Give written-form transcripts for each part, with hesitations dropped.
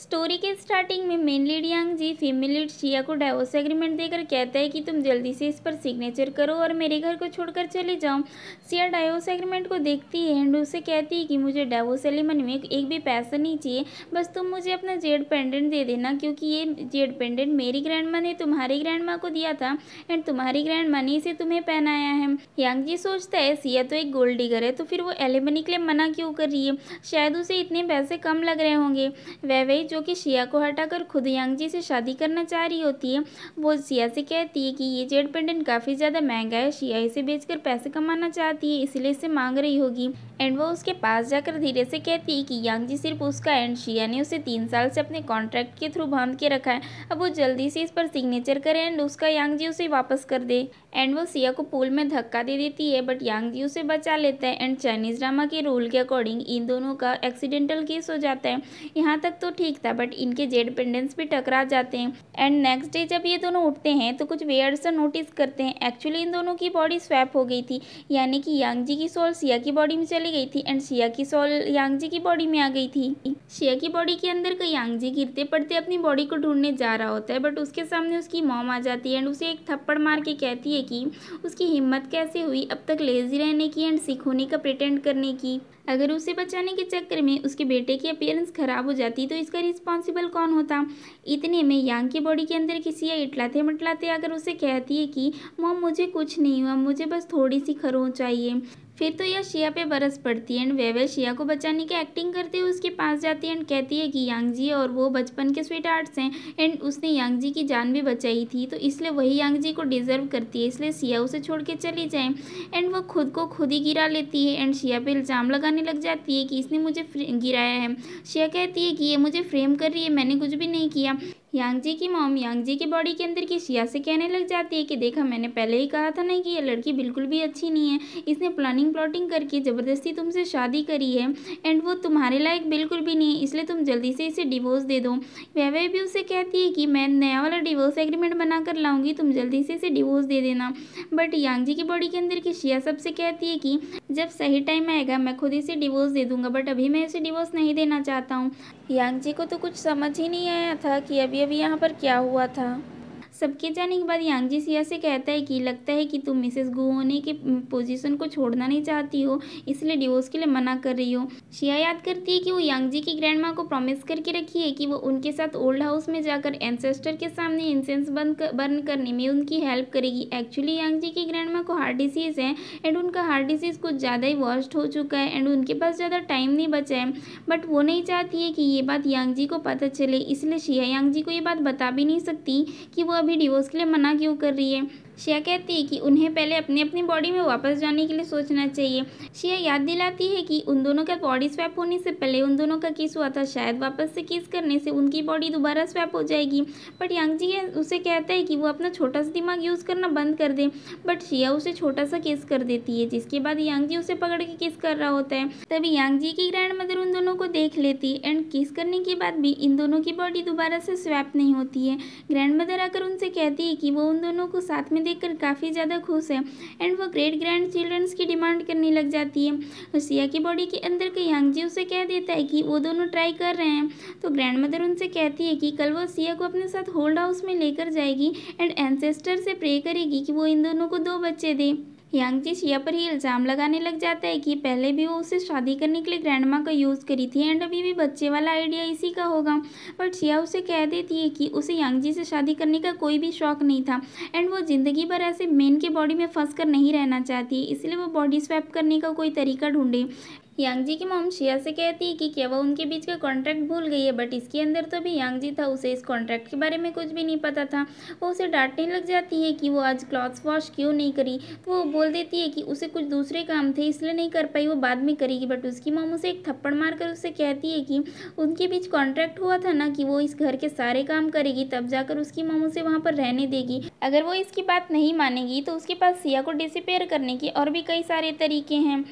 Story के starting में main lead यांग जी female lead शिया को डाइवोर्स एग्रीमेंट देकर कहता है कि तुम जल्दी से इस पर सिग्नेचर करो और मेरे घर को छोड़कर चले जाओ। शिया डाइवोर्स एग्रीमेंट को देखती है एंड उसे कहती है कि मुझे डाइवोर्स सेरेमनी में एक भी पैसा नहीं चाहिए, बस तुम मुझे अपना जेड पेंडेंट दे देना, क्योंकि ये जेड पेंडेंट मेरी ग्रैंड माँ ने तुम्हारी ग्रैंड माँ को दिया था एंड तुम्हारी ग्रैंड माँ ने इसे तुम्हें पहनाया है। यांग जी सोचता है शिया तो एक गोल्ड डिगर है, तो फिर वो एलिमनी के लिए मना क्यों कर रही है, शायद उसे इतने पैसे कम लग रहे होंगे। वह जो कि शिया को हटाकर खुद यांग जी से शादी करना चाह रही होती है, वो शिया से कहती है कि ये जेड पेंडेंट काफ़ी ज़्यादा महंगा है, शिया इसे बेचकर पैसे कमाना चाहती है इसलिए इसे मांग रही होगी। एंड वो उसके पास जाकर धीरे से कहती है कि यांग जी सिर्फ उसका एंड शिया ने उसे 3 साल से अपने कॉन्ट्रैक्ट के थ्रू बांध के रखा है, अब वो जल्दी से इस पर सिग्नेचर करे एंड उसका यांग जी उसे वापस कर दे। एंड वो शिया को पूल में धक्का दे देती है बट यांग जी उसे बचा लेता है एंड चाइनीज ड्रामा के रूल के अकॉर्डिंग इन दोनों का एक्सीडेंटल केस हो जाता है। यहाँ तक तो ठीक था बट इनके जेड पेंडेंट्स भी टकरा जाते हैं एंड नेक्स्ट डे जब ये दोनों उठते हैं तो कुछ वियर्ड सा नोटिस करते हैं। एक्चुअली इन दोनों की बॉडी स्वैप हो गई थी, यानी कि यांग जी की सोल शिया की बॉडी में चली गई थी एंड शिया की सोल यांग जी की बॉडी में आ गई थी। शिया की बॉडी के अंदर का यांग जी गिरते पड़ते अपनी बॉडी को ढूंढने जा रहा होता है बट उसके सामने उसकी मॉम आ जाती है एंड उसे एक थप्पड़ मार के कहती है कि उसकी हिम्मत कैसे हुई अब तक लेजी रहने की एंड सिख होने का प्रिटेंड करने की। अगर उसे बचाने के चक्कर में उसके बेटे की अपीयरेंस खराब हो जाती तो इसका रिस्पॉन्सिबल कौन होता। इतने में यांग की बॉडी के अंदर किसी या इटलाते मटलाते आकर उसे कहती है कि मॉम मुझे कुछ नहीं हुआ, मुझे बस थोड़ी सी खरोंच चाहिए। फिर तो यह शिया पे बरस पड़ती है एंड वह शिया को बचाने की एक्टिंग करते हुए उसके पास जाती है एंड कहती है कि यांग जी और वो बचपन के स्वीट हार्ट्स हैं एंड उसने यांग जी की जान भी बचाई थी तो इसलिए वही यांग जी को डिजर्व करती है, इसलिए शिया उसे छोड़ के चली जाए। एंड वो खुद को खुद ही गिरा लेती है एंड शिया पे इल्ज़ाम लगाने लग जाती है कि इसने मुझे गिराया है। शिया कहती है कि ये मुझे फ्रेम कर रही है, मैंने कुछ भी नहीं किया। यांग जी की मॉम यांग जी की बॉडी के अंदर की शिया से कहने लग जाती है कि देखा मैंने पहले ही कहा था ना कि ये लड़की बिल्कुल भी अच्छी नहीं है, इसने प्लानिंग करके ज़बरदस्ती तुमसे शादी करी है एंड वो तुम्हारे लायक बिल्कुल भी नहीं है, इसलिए तुम जल्दी से इसे डिवोर्स दे दो। वह भी उसे कहती है कि मैं नया वाला डिवोर्स एग्रीमेंट बना कर लाऊंगी, तुम जल्दी से इसे डिवोर्स दे देना। बट यांग जी की बॉडी के अंदर की शिया सबसे कहती है कि जब सही टाइम आएगा मैं खुद इसे डिवोर्स दे दूंगा, बट अभी मैं इसे डिवोर्स नहीं देना चाहता हूँ। यांग जी को तो कुछ समझ ही नहीं आया था कि अभी यहाँ पर क्या हुआ था। सबके जाने के बाद यांग जी शिया से कहता है कि लगता है कि तुम मिसेस गु होने के पोजीशन को छोड़ना नहीं चाहती हो, इसलिए डिवोर्स के लिए मना कर रही हो। शिया याद करती है कि वो यांग जी की ग्रैंड माँ को प्रॉमिस करके रखी है कि वो उनके साथ ओल्ड हाउस में जाकर एंसेस्टर के सामने इंसेंस बर्न करने में उनकी हेल्प करेगी। एक्चुअली यांग जी की ग्रैंड माँ को हार्ट डिसीज़ है एंड उनका हार्ट डिसीज़ कुछ ज़्यादा ही वर्स्ट हो चुका है एंड उनके पास ज़्यादा टाइम नहीं बचा है, बट वो नहीं चाहती है कि ये बात यांग जी को पता चले, इसलिए शिया यांग जी को ये बात बता भी नहीं सकती कि वो अभी डिवोर्स के लिए मना क्यों कर रही है। शिया कहती है कि उन्हें पहले अपनी अपनी बॉडी में वापस जाने के लिए सोचना चाहिए। शिया याद दिलाती है कि उन दोनों का बॉडी स्वैप होने से पहले उन दोनों का किस हुआ था, शायद वापस से किस करने से उनकी बॉडी दोबारा स्वैप हो जाएगी। बट यांग जी उसे कहता है कि वो अपना छोटा सा दिमाग यूज़ करना बंद कर दे, बट शिया उसे छोटा सा किस कर देती है, जिसके बाद यांग जी उसे पकड़ के किस कर रहा होता है। तभी यांग जी की ग्रैंड मदर उन दोनों को देख लेती है एंड किस करने के बाद भी इन दोनों की बॉडी दोबारा से स्वैप नहीं होती है। ग्रैंड मदर आकर उनसे कहती है कि वो उन दोनों को साथ में देखकर काफ़ी ज़्यादा खुश है एंड वो ग्रेट ग्रैंड चिल्ड्रंस की डिमांड करने लग जाती है। शिया की बॉडी के अंदर के यांग जी उसे कह देता है कि वो दोनों ट्राई कर रहे हैं, तो ग्रैंड मदर उनसे कहती है कि कल वो शिया को अपने साथ होल्ड हाउस में लेकर जाएगी एंड एंसेस्टर से प्रे करेगी कि वो इन दोनों को 2 बच्चे दे। यांग जी शिया पर ही इल्ज़ाम लगाने लग जाता है कि पहले भी वो उसे शादी करने के लिए ग्रैंड माँ का यूज़ करी थी एंड अभी भी बच्चे वाला आइडिया इसी का होगा। बट शिया उसे कह देती है कि उसे यांग जी से शादी करने का कोई भी शौक नहीं था एंड वो ज़िंदगी भर ऐसे मेन के बॉडी में फंस कर नहीं रहना चाहती, इसलिए वो बॉडी स्वैप करने का कोई तरीका ढूंढे। यांग जी की मॉम शिया से कहती है कि क्या वो उनके बीच का कॉन्ट्रैक्ट भूल गई है, बट इसके अंदर तो भी यांग जी था, उसे इस कॉन्ट्रैक्ट के बारे में कुछ भी नहीं पता था। वो उसे डांटने लग जाती है कि वो आज क्लॉथ्स वॉश क्यों नहीं करी, तो वो बोल देती है कि उसे कुछ दूसरे काम थे इसलिए नहीं कर पाई, वो बाद में करेगी। बट उसकी मॉम उसे एक थप्पड़ मारकर उससे कहती है कि उनके बीच कॉन्ट्रैक्ट हुआ था ना कि वो इस घर के सारे काम करेगी, तब जाकर उसकी मॉम उसे वहाँ पर रहने देगी। अगर वो इसकी बात नहीं मानेगी तो उसके पास शिया को डिसअपीयर करने के और भी कई सारे तरीके हैं।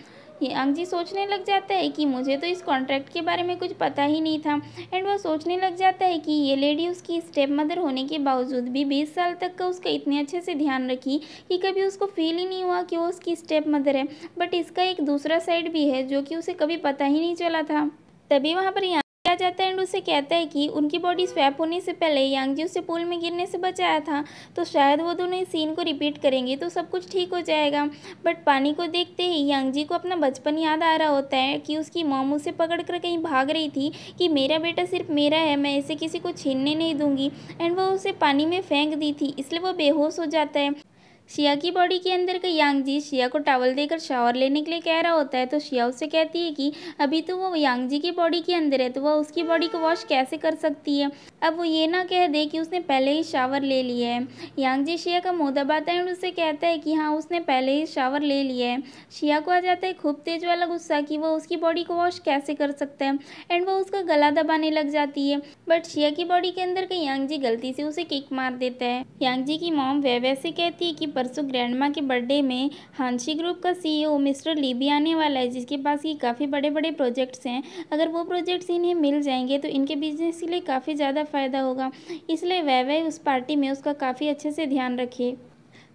यांग जी सोचने लग जाता है कि मुझे तो इस कॉन्ट्रैक्ट के बारे में कुछ पता ही नहीं था एंड वह सोचने लग जाता है कि ये लेडी उसकी स्टेप मदर होने के बावजूद भी 20 साल तक का उसका इतने अच्छे से ध्यान रखी कि कभी उसको फील ही नहीं हुआ कि वो उसकी स्टेप मदर है। बट इसका एक दूसरा साइड भी है जो कि उसे कभी पता ही नहीं चला था। तभी वहाँ पर आ जाता है एंड उसे कहता है कि उनकी बॉडी स्वैप होने से पहले यांग जी उसे पूल में गिरने से बचाया था, तो शायद वो दोनों इस सीन को रिपीट करेंगे तो सब कुछ ठीक हो जाएगा। बट पानी को देखते ही यांग जी को अपना बचपन याद आ रहा होता है कि उसकी मॉम उसे पकड़ कर कहीं भाग रही थी कि मेरा बेटा सिर्फ मेरा है, मैं इसे किसी को छीनने नहीं दूंगी, एंड वो उसे पानी में फेंक दी थी, इसलिए वो बेहोश हो जाता है। शिया की बॉडी के अंदर का यांग जी शिया को टॉवल देकर शावर लेने के लिए कह रहा होता है, तो शिया उससे कहती है कि अभी तो वो यांग जी की बॉडी के अंदर है तो वह उसकी बॉडी को वॉश कैसे कर सकती है। अब वो ये ना कह दे कि उसने पहले ही शावर ले लिया है। यांग जी शिया का मुंह दबाता है और उससे कहता है कि हाँ उसने पहले ही शावर ले लिया है। शिया को आ जाता है खूब तेज वाला गुस्सा कि वो उसकी बॉडी को वॉश कैसे कर सकता है, एंड वो उसका गला दबाने लग जाती है। बट शिया की बॉडी के अंदर का यांग जी गलती से उसे किक मार देता है। यांग जी की मॉम वैसे कहती है कि परसों ग्रैंडमा के बर्थडे में हांशी ग्रुप का सीईओ मिस्टर ली भी आने वाला है, जिसके पास ये काफ़ी बड़े बड़े प्रोजेक्ट्स हैं। अगर वो प्रोजेक्ट्स इन्हें मिल जाएंगे तो इनके बिजनेस के लिए काफ़ी ज़्यादा फ़ायदा होगा, इसलिए वह उस पार्टी में उसका काफ़ी अच्छे से ध्यान रखे।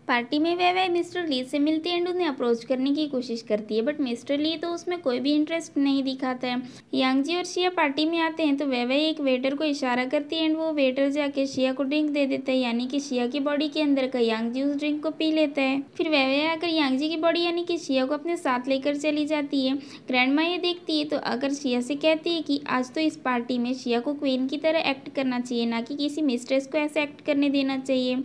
पार्टी में वह मिस्टर ली से मिलती है एंड उन्हें अप्रोच करने की कोशिश करती है, बट मिस्टर ली तो उसमें कोई भी इंटरेस्ट नहीं दिखाता है। यांग जी और शिया पार्टी में आते हैं तो वह एक वेटर को इशारा करती है एंड वो वेटर जाके शिया को ड्रिंक दे देता है, यानी कि शिया की बॉडी के अंदर का यांग जी उस ड्रिंक को पी लेता है। फिर वह आकर यांग जी की बॉडी यानी कि शिया को अपने साथ लेकर चली जाती है। ग्रैंडमा ये देखती है तो आकर शिया से कहती है कि आज तो इस पार्टी में शिया को क्वीन की तरह एक्ट करना चाहिए, ना कि किसी मिस्ट्रेस को ऐसे एक्ट करने देना चाहिए।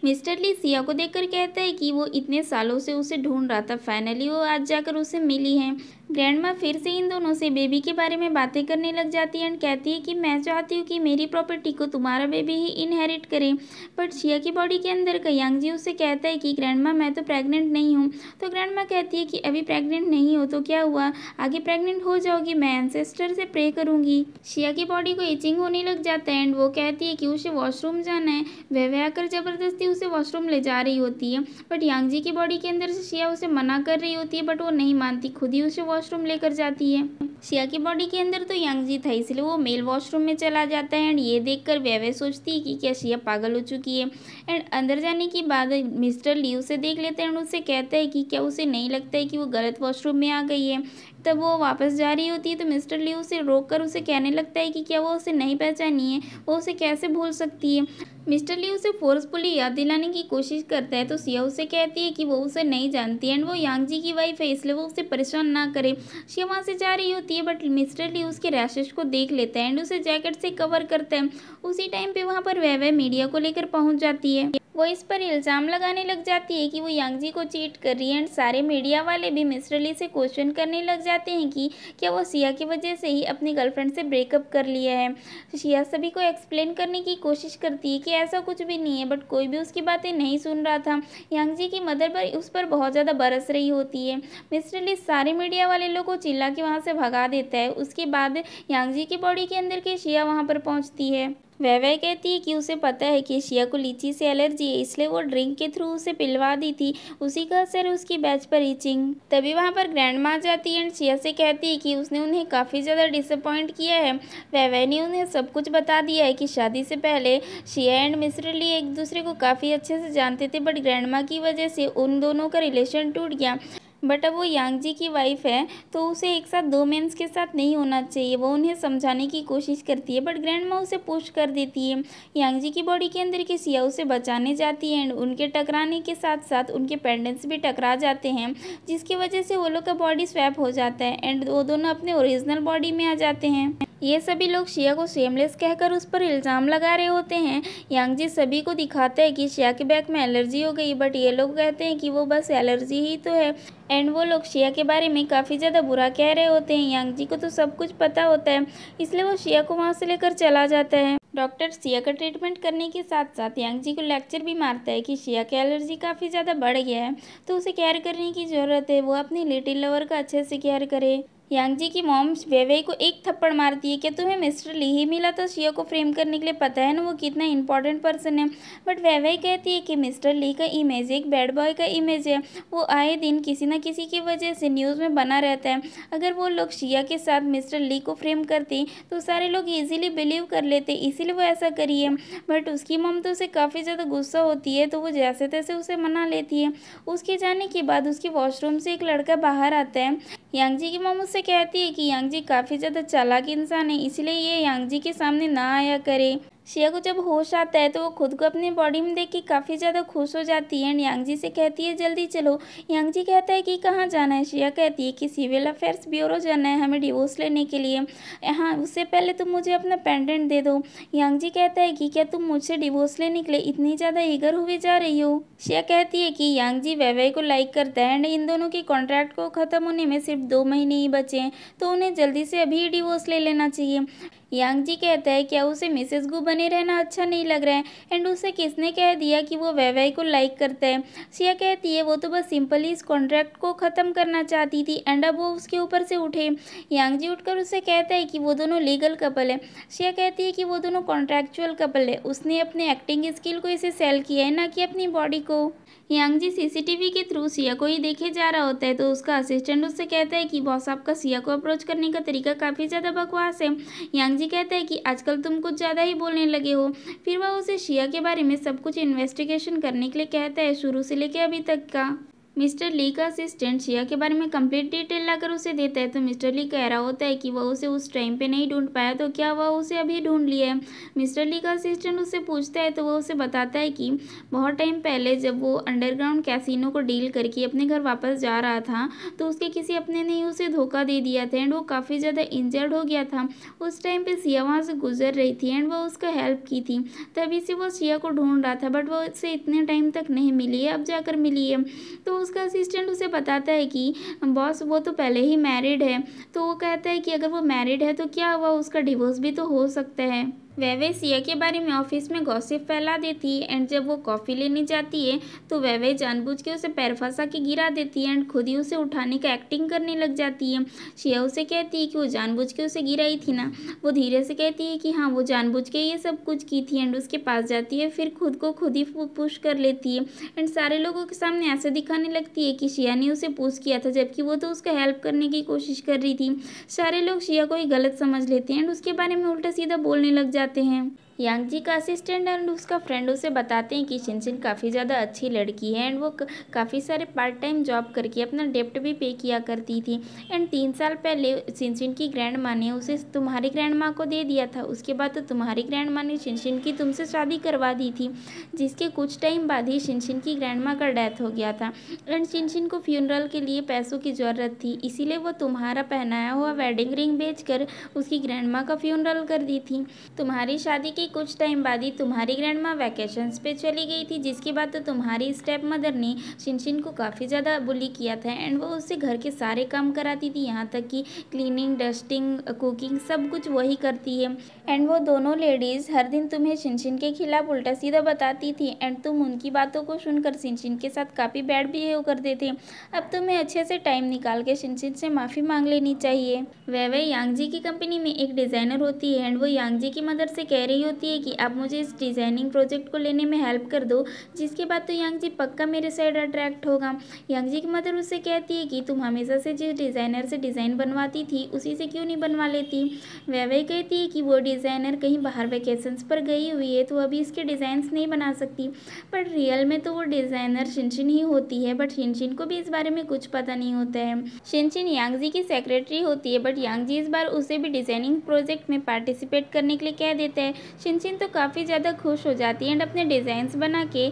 मिस्टर ली सिया को देखकर कहता है कि वो इतने सालों से उसे ढूंढ रहा था, फाइनली वो आज जाकर उसे मिली है। ग्रैंडमा फिर से इन दोनों से बेबी के बारे में बातें करने लग जाती है एंड कहती है कि मैं चाहती हूँ कि मेरी प्रॉपर्टी को तुम्हारा बेबी ही इनहेरिट करे। बट शिया की बॉडी के अंदर का यांग जी उससे कहता है कि ग्रैंडमा मैं तो प्रेग्नेंट नहीं हूँ। तो ग्रैंडमा कहती है कि अभी प्रेग्नेंट नहीं हो तो क्या हुआ, आगे प्रेग्नेंट हो जाओगी, मैं एंसेस्टर से प्रे करूँगी। शिया की बॉडी को इचिंग होने लग जाता है एंड वो कहती है कि उसे वॉशरूम जाना है। वह आकर जबरदस्ती उसे वॉशरूम ले जा रही होती है, बट यांग जी की बॉडी के अंदर से शिया उसे मना कर रही होती है, बट वो नहीं मानती, खुद ही उसे वॉशरूम लेकर जाती है। शिया की बॉडी के अंदर तो यांग जी था, इसलिए वो मेल वॉशरूम में चला जाता है एंड ये देखकर वह सोचती है कि क्या शिया पागल हो चुकी है। एंड अंदर जाने के बाद मिस्टर ली उसे देख लेते हैं और उससे कहता है कि क्या उसे नहीं लगता है कि वो गलत वॉशरूम में आ गई है। तब वो वापस जा रही होती है तो मिस्टर ली उसे रोककर उसे कहने लगता है कि क्या वो उसे नहीं पहचानी है, वो उसे कैसे भूल सकती है। मिस्टर ली उसे फोर्सफुली याद दिलाने की कोशिश करता है तो शिया उसे कहती है कि वो उसे नहीं जानती एंड वो यांग जी की वाइफ है, इसलिए वो उसे परेशान ना करे। शिया वहाँ से जा रही होती है बट मिस्टर ली उसके रैशेस को देख लेता है एंड उसे जैकेट से कवर करता है। उसी टाइम पे वहाँ पर वह मीडिया को लेकर पहुँच जाती है। वो इस पर इल्ज़ाम लगाने लग जाती है कि वो यांग जी को चीट कर रही है एंड सारे मीडिया वाले भी मिस्टर ली से क्वेश्चन करने लग जाते हैं कि क्या वो शिया की वजह से ही अपनी गर्लफ्रेंड से ब्रेकअप कर लिया है। शिया सभी को एक्सप्लेन करने की कोशिश करती है कि ऐसा कुछ भी नहीं है, बट कोई भी उसकी बातें नहीं सुन रहा था। यांग जी की मदर पर उस पर बहुत ज़्यादा बरस रही होती है। मिस्टर ली सारे मीडिया वाले लोग को चिल्ला के वहाँ से भगा देता है। उसके बाद यांग जी की बॉडी के अंदर की शिया वहाँ पर पहुँचती है। वह कहती है कि उसे पता है कि शिया को लीची से एलर्जी है, इसलिए वो ड्रिंक के थ्रू उसे पिलवा दी थी, उसी का असर उसकी बैच पर इचिंग। तभी वहाँ पर ग्रैंडमा आ जाती है एंड शिया से कहती है कि उसने उन्हें काफ़ी ज़्यादा डिसअपॉइंट किया है। वह ने उन्हें सब कुछ बता दिया है कि शादी से पहले शिया एंड मिस्टर ली एक दूसरे को काफ़ी अच्छे से जानते थे, बट ग्रैंडमा की वजह से उन दोनों का रिलेशन टूट गया। बट अब वो यांग जी की वाइफ है तो उसे एक साथ दो मेंस के साथ नहीं होना चाहिए। वो उन्हें समझाने की कोशिश करती है बट ग्रैंडमा उसे पुश कर देती है। यांग जी की बॉडी के अंदर की शिया उसे बचाने जाती है एंड उनके टकराने के साथ साथ उनके पेंडेंट्स भी टकरा जाते हैं, जिसकी वजह से वो लोग का बॉडी स्वैप हो जाता है एंड वो दोनों अपने ओरिजिनल बॉडी में आ जाते हैं। ये सभी लोग शिया को शेमलेस कहकर उस पर इल्ज़ाम लगा रहे होते हैं। यांग जी सभी को दिखाता है कि शिया के बैक में एलर्जी हो गई, बट ये लोग कहते हैं कि वो बस एलर्जी ही तो है एंड वो लोग शिया के बारे में काफ़ी ज़्यादा बुरा कह रहे होते हैं। यांग जी को तो सब कुछ पता होता है, इसलिए वो शिया को वहाँ से लेकर चला जाता है। डॉक्टर शिया का ट्रीटमेंट करने के साथ साथ यांग जी को लेक्चर भी मारता है कि शिया की एलर्जी काफ़ी ज़्यादा बढ़ गया है तो उसे केयर करने की ज़रूरत है, वो अपनी लिटिल लवर का अच्छे से केयर करे। यांग जी की मॉम वेवे को एक थप्पड़ मारती है, क्या तुम्हें मिस्टर ली ही मिला था शिया को फ्रेम करने के लिए, पता है ना वो कितना इंपॉर्टेंट पर्सन है। बट वेवे कहती है कि मिस्टर ली का इमेज एक बैड बॉय का इमेज है, वो आए दिन किसी न किसी की वजह से न्यूज़ में बना रहता है। अगर वो लोग शिया के साथ मिस्टर ली को फ्रेम करते तो सारे लोग ईजिली बिलीव कर लेते, इसीलिए वो ऐसा करी है। बट उसकी मॉम तो उसे काफ़ी ज़्यादा गुस्सा होती है तो वो जैसे तैसे उसे मना लेती है। उसके जाने के बाद उसके वॉशरूम से एक लड़का बाहर आता है। यांग जी की मॉम उससे कहती है कि यांग जी काफ़ी ज़्यादा चालाक इंसान है, इसलिए ये यांग जी के सामने ना आया करे। शिया को जब होश आता है तो वो खुद को अपनी बॉडी में देख के काफ़ी ज़्यादा खुश हो जाती है एंड यांग जी से कहती है जल्दी चलो। यांग जी कहता है कि कहाँ जाना है। शिया कहती है कि सिविल अफेयर्स ब्यूरो जाना है हमें डिवोर्स लेने के लिए। हाँ, उससे पहले तुम मुझे अपना पेंडेंट दे दो। यांग जी कहता है कि क्या तुम मुझसे डिवोर्स लेने के लिए इतनी ज़्यादा ईगर हुए जा रही हो। शिया कहती है कि यांग जी वैवै को लाइक करता है एंड इन दोनों के कॉन्ट्रैक्ट को ख़त्म होने में सिर्फ 2 महीने ही बचे हैं, तो उन्हें जल्दी से अभी डिवोर्स ले लेना चाहिए। यांग जी कहता है क्या उसे मिसेस गु बने रहना अच्छा नहीं लग रहा है एंड उसे किसने कह दिया कि वो वैवै को लाइक करता है। शिया कहती है वो तो बस सिंपली इस कॉन्ट्रैक्ट को ख़त्म करना चाहती थी एंड अब वो उसके ऊपर से उठे। यांग जी उठकर उसे कहता है कि वो दोनों लीगल कपल है। शिया कहती है कि वो दोनों कॉन्ट्रैक्चुअल कपल है, उसने अपने एक्टिंग स्किल को इसे सेल किया है, ना कि अपनी बॉडी को। यांग जी सीसीटीवी के थ्रू सिया को ही देखे जा रहा होता है तो उसका असिस्टेंट उससे कहता है कि बॉस आपका सिया को अप्रोच करने का तरीका काफ़ी ज़्यादा बकवास है। यांग जी कहता है कि आजकल तुम कुछ ज़्यादा ही बोलने लगे हो। फिर वह उसे शिया के बारे में सब कुछ इन्वेस्टिगेशन करने के लिए कहता है, शुरू से लेकर अभी तक का। मिस्टर ली का असिस्टेंट शिया के बारे में कंप्लीट डिटेल लाकर उसे देता है तो मिस्टर ली कह रहा होता है कि वह उसे उस टाइम पे नहीं ढूंढ पाया तो क्या वह उसे अभी ढूंढ लिया है। मिस्टर ली का असिस्टेंट उससे पूछता है तो वह उसे बताता है कि बहुत टाइम पहले जब वो अंडरग्राउंड कैसीनो को डील करके अपने घर वापस जा रहा था तो उसके किसी अपने ने उसे धोखा दे दिया था एंड वो काफ़ी ज़्यादा इंजर्ड हो गया था। उस टाइम पर सिया वहाँ से गुजर रही थी एंड वह उसका हेल्प की थी, तभी से वो सिया को ढूंढ रहा था बट वो उससे इतने टाइम तक नहीं मिली है, अब जाकर मिली है। तो उसका असिस्टेंट उसे बताता है कि बॉस वो तो पहले ही मैरिड है। तो वो कहता है कि अगर वो मैरिड है तो क्या हुआ, उसका डिवोर्स भी तो हो सकता है। वैवै सिया के बारे में ऑफिस में गॉसिप फैला देती है एंड जब वो कॉफ़ी लेने जाती है तो वैवै जानबूझ के उसे पैर फंसा के गिरा देती है एंड खुद ही उसे उठाने का एक्टिंग करने लग जाती है। शिया उसे कहती है कि वो जानबूझ के उसे गिराई थी ना। वो धीरे से कहती है कि हाँ वो जानबूझ के ये सब कुछ की थी एंड उसके पास जाती है, फिर खुद को खुद ही पुश कर लेती है एंड सारे लोगों के सामने ऐसे दिखाने लगती है कि शिया ने उसे पुश किया था जबकि वो तो उसका हेल्प करने की कोशिश कर रही थी। सारे लोग शिया को ही गलत समझ लेते हैं एंड उसके बारे में उल्टा सीधा बोलने लग जाते हैं। यांग जी का असिस्टेंट एंड उसका फ्रेंड उसे बताते हैं कि शिनशिन काफ़ी ज़्यादा अच्छी लड़की है एंड वो काफ़ी सारे पार्ट टाइम जॉब करके अपना डेप्ट भी पे किया करती थी एंड 3 साल पहले शिनशिन की ग्रैंड माँ ने उसे तुम्हारी ग्रैंड माँ को दे दिया था। उसके बाद तो तुम्हारी ग्रैंड माँ ने शिनशिन की तुमसे शादी करवा दी थी, जिसके कुछ टाइम बाद ही शिनशिन की ग्रैंड माँ का डेथ हो गया था एंड शिनशिन को फ्यूनरल के लिए पैसों की ज़रूरत थी, इसीलिए वो तुम्हारा पहनाया हुआ वेडिंग रिंग बेचकर उसकी ग्रैंड माँ का फ्यूनरल कर दी थी। तुम्हारी शादी के कुछ टाइम बाद ही तुम्हारी ग्रैंड माँ वैकेशंस पे चली गई थी, जिसके बाद तो तुम्हारी स्टेप मदर ने शिनशिन को काफ़ी ज़्यादा बुली किया था एंड वो उससे घर के सारे काम कराती थी, यहाँ तक कि क्लीनिंग, डस्टिंग, कुकिंग सब कुछ वही करती है। एंड वो दोनों लेडीज़ हर दिन तुम्हें शिनशिन के खिलाफ उल्टा सीधा बताती थी एंड तुम उनकी बातों को सुनकर शिनशिन के साथ काफ़ी बैड बिहेव करते थे। अब तुम्हें अच्छे से टाइम निकाल के शिनशिन से माफ़ी मांग लेनी चाहिए। वैवै यांग जी की कंपनी में एक डिज़ाइनर होती है एंड वो यांग जी की मदर से कह रही होती है कि आप मुझे इस डिज़ाइनिंग प्रोजेक्ट को लेने में हेल्प कर दो, जिसके बाद तो यांग जी पक्का मेरे साइड अट्रैक्ट होगा। यांग जी की मदर उससे कहती है कि तुम हमेशा से जिस डिज़ाइनर से डिज़ाइन बनवाती थी उसी से क्यों नहीं बनवा लेती। वैवै कहती है कि वो डिज़ाइनर कहीं बाहर वेकेशंस पर गई हुई है तो अभी इसके डिज़ाइंस नहीं बना सकती, पर रियल में तो वो डिज़ाइनर शिनशिन ही होती है, बट शिनशिन को भी इस बारे में कुछ पता नहीं होता है। शिनशिन यांग जी की सेक्रेटरी होती है बट यांग जी इस बार उसे भी डिज़ाइनिंग प्रोजेक्ट में पार्टिसिपेट करने के लिए कह देता है। शिनशिन तो काफ़ी ज़्यादा खुश हो जाती है एंड अपने डिज़ाइंस बना के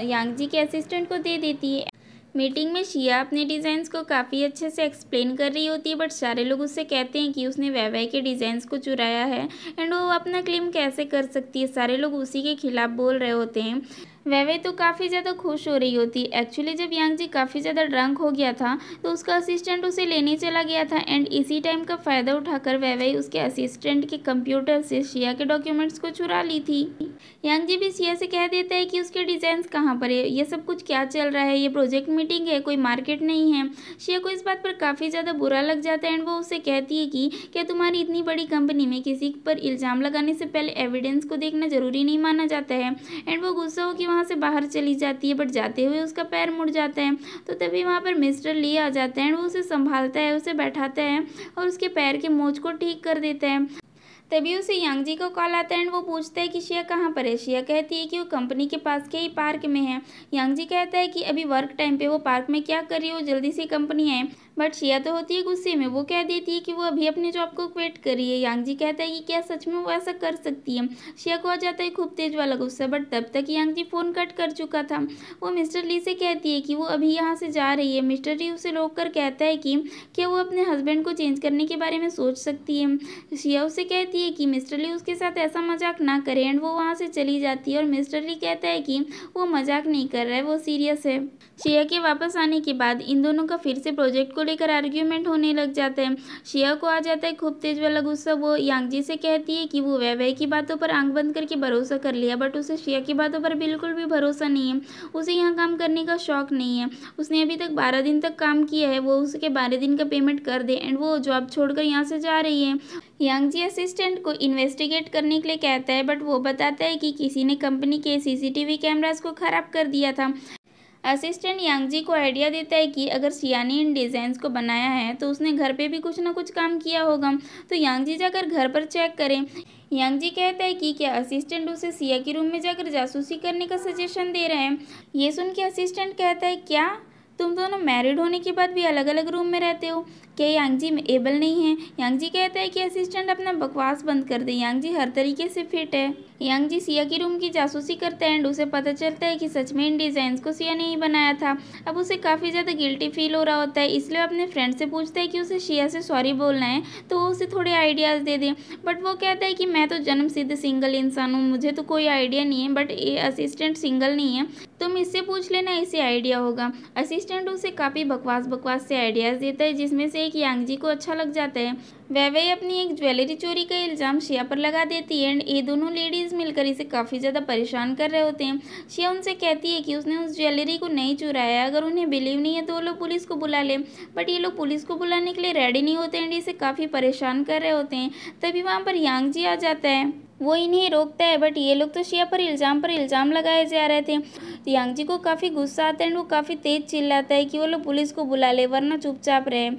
यांग जी के असिस्टेंट को दे देती है। मीटिंग में शिया अपने डिज़ाइंस को काफ़ी अच्छे से एक्सप्लेन कर रही होती है बट सारे लोग उससे कहते हैं कि उसने वैवै के डिज़ाइंस को चुराया है एंड वो अपना क्लेम कैसे कर सकती है। सारे लोग उसी के खिलाफ बोल रहे होते हैं। वैवै तो काफ़ी ज़्यादा खुश हो रही होती है। एक्चुअली जब यांग जी काफ़ी ज़्यादा ड्रंक हो गया था तो उसका असिस्टेंट उसे लेने चला गया था एंड इसी टाइम का फ़ायदा उठाकर वैवै उसके असिस्टेंट के कंप्यूटर से शिया के डॉक्यूमेंट्स को चुरा ली थी। यांग जी भी शिया से कह देता है कि उसके डिज़ाइंस कहाँ पर है, ये सब कुछ क्या चल रहा है, ये प्रोजेक्ट मीटिंग है, कोई मार्केट नहीं है। शिया को इस बात पर काफ़ी ज़्यादा बुरा लग जाता है एंड वो उससे कहती है कि क्या तुम्हारी इतनी बड़ी कंपनी में किसी पर इल्ज़ाम लगाने से पहले एविडेंस को देखना ज़रूरी नहीं माना जाता है। एंड वो गुस्सा हो कि वहाँ से बाहर चली जाती है बट जाते हुए उसका पैर मुड़ जाता है तो तभी वहाँ पर मिस्टर ली आ जाता है एंड वो उसे संभालता है, उसे बैठाता है और उसके पैर के मोच को ठीक कर देता है। तभी उसे यांगजी का कॉल आता है एंड वो पूछता है कि शिया कहाँ पर है। शिया कहती है कि वो कंपनी के पास के ही पार्क में है। यांगजी कहता है कि अभी वर्क टाइम पे वो पार्क में क्या कर रही हो, जल्दी से कंपनी आए। बट शिया तो होती है गुस्से में, वो कह देती है कि वो अभी अपने जॉब को क्विट कर रही है। यांगजी कहता है कि क्या सच में वो ऐसा कर सकती है। शिया को आ जाता है खूब तेज वाला गुस्सा, बट तब तक यांगजी फ़ोन कट कर चुका था। वो मिस्टर ली से कहती है कि वो अभी यहाँ से जा रही है। मिस्टर ली उसे रोक कर कहता है कि क्या वो अपने हस्बैंड को चेंज करने के बारे में सोच सकती है। शिया उसे कहती है कि मिस्टर ली उसके साथ ऐसा मजाक ना करे एंड वो वहाँ से चली जाती है। और मिस्टर ली कहता है कि वो मजाक नहीं कर रहा है, वो सीरियस है। शिया के वापस आने के बाद इन दोनों का फिर से प्रोजेक्ट को लेकर आर्ग्यूमेंट होने लग जाता है। शिया को आ जाता है खूब तेज वाला गुस्सा। वो यांगजी से कहती है कि वो वैवै की बातों पर आंख बंद करके भरोसा कर लिया, बट उसे शिया की बातों पर बिल्कुल भी भरोसा नहीं है। उसे यहाँ काम करने का शौक नहीं है। उसने अभी तक 12 दिन तक काम किया है, वो उसके 12 दिन का पेमेंट कर दे एंड वो जॉब छोड़कर यहाँ से जा रही है। यांगजी असिस्टेंट को इन्वेस्टिगेट करने के लिए कहता है, बट वो बताता है कि किसी ने कंपनी के सीसीटीवी कैमरास को खराब कर दिया था। असिस्टेंट यांगजी को आइडिया देता है कि अगर शिया ने इन डिज़ाइंस को बनाया है तो उसने घर पे भी कुछ ना कुछ काम किया होगा, तो यांगजी जाकर घर पर चेक करें। यांगजी कहता है कि क्या असिस्टेंट उसे शिया के रूम में जाकर जासूसी करने का सजेशन दे रहे हैं। ये सुन के असिस्टेंट कहता है, क्या तुम दोनों मैरिड होने के बाद भी अलग अलग रूम में रहते हो, क्या यांगजी में एबल नहीं है। यांगजी कहता है कि असिस्टेंट अपना बकवास बंद कर दे, यांगजी हर तरीके से फिट है। यांगजी शिया की रूम की जासूसी करता है एंड उसे पता चलता है कि सच में इन डिज़ाइंस को शिया ने ही बनाया था। अब उसे काफ़ी ज़्यादा गिल्टी फील हो रहा होता है, इसलिए अपने फ्रेंड से पूछता है कि उसे शिया से सॉरी बोलना है तो वो उसे थोड़े आइडियाज़ दे दे। बट वो कहता है कि मैं तो जन्म सिद्ध सिंगल इंसान हूँ, मुझे तो कोई आइडिया नहीं है। बट ये असिस्टेंट सिंगल नहीं है, तुम इससे पूछ लेना, इसे आइडिया होगा। असिस्टेंट उसे काफ़ी बकवास से आइडियाज़ देता है, जिसमें से एक यांगजी को अच्छा लग जाता है। वैवै अपनी एक ज्वेलरी चोरी का इल्ज़ाम शिया पर लगा देती है एंड ये दोनों लेडीज़ मिलकर इसे काफ़ी ज़्यादा परेशान कर रहे होते हैं। शिया उनसे कहती है कि उसने उस ज्वेलरी को नहीं चुराया, अगर उन्हें बिलीव नहीं है तो वो लोग पुलिस को बुला ले। बट ये लोग पुलिस को बुलाने के लिए रेडी नहीं होते एंड इसे काफ़ी परेशान कर रहे होते हैं। तभी वहाँ पर यांगजी आ जाता है, वो इन्हें रोकता है, बट ये लोग तो शिया पर इल्ज़ाम लगाए जा रहे थे। यांगजी को काफ़ी गुस्सा आता है एंड वो काफ़ी तेज़ चिल्लाता है कि वो लोग पुलिस को बुला ले, वरना चुपचाप रहे।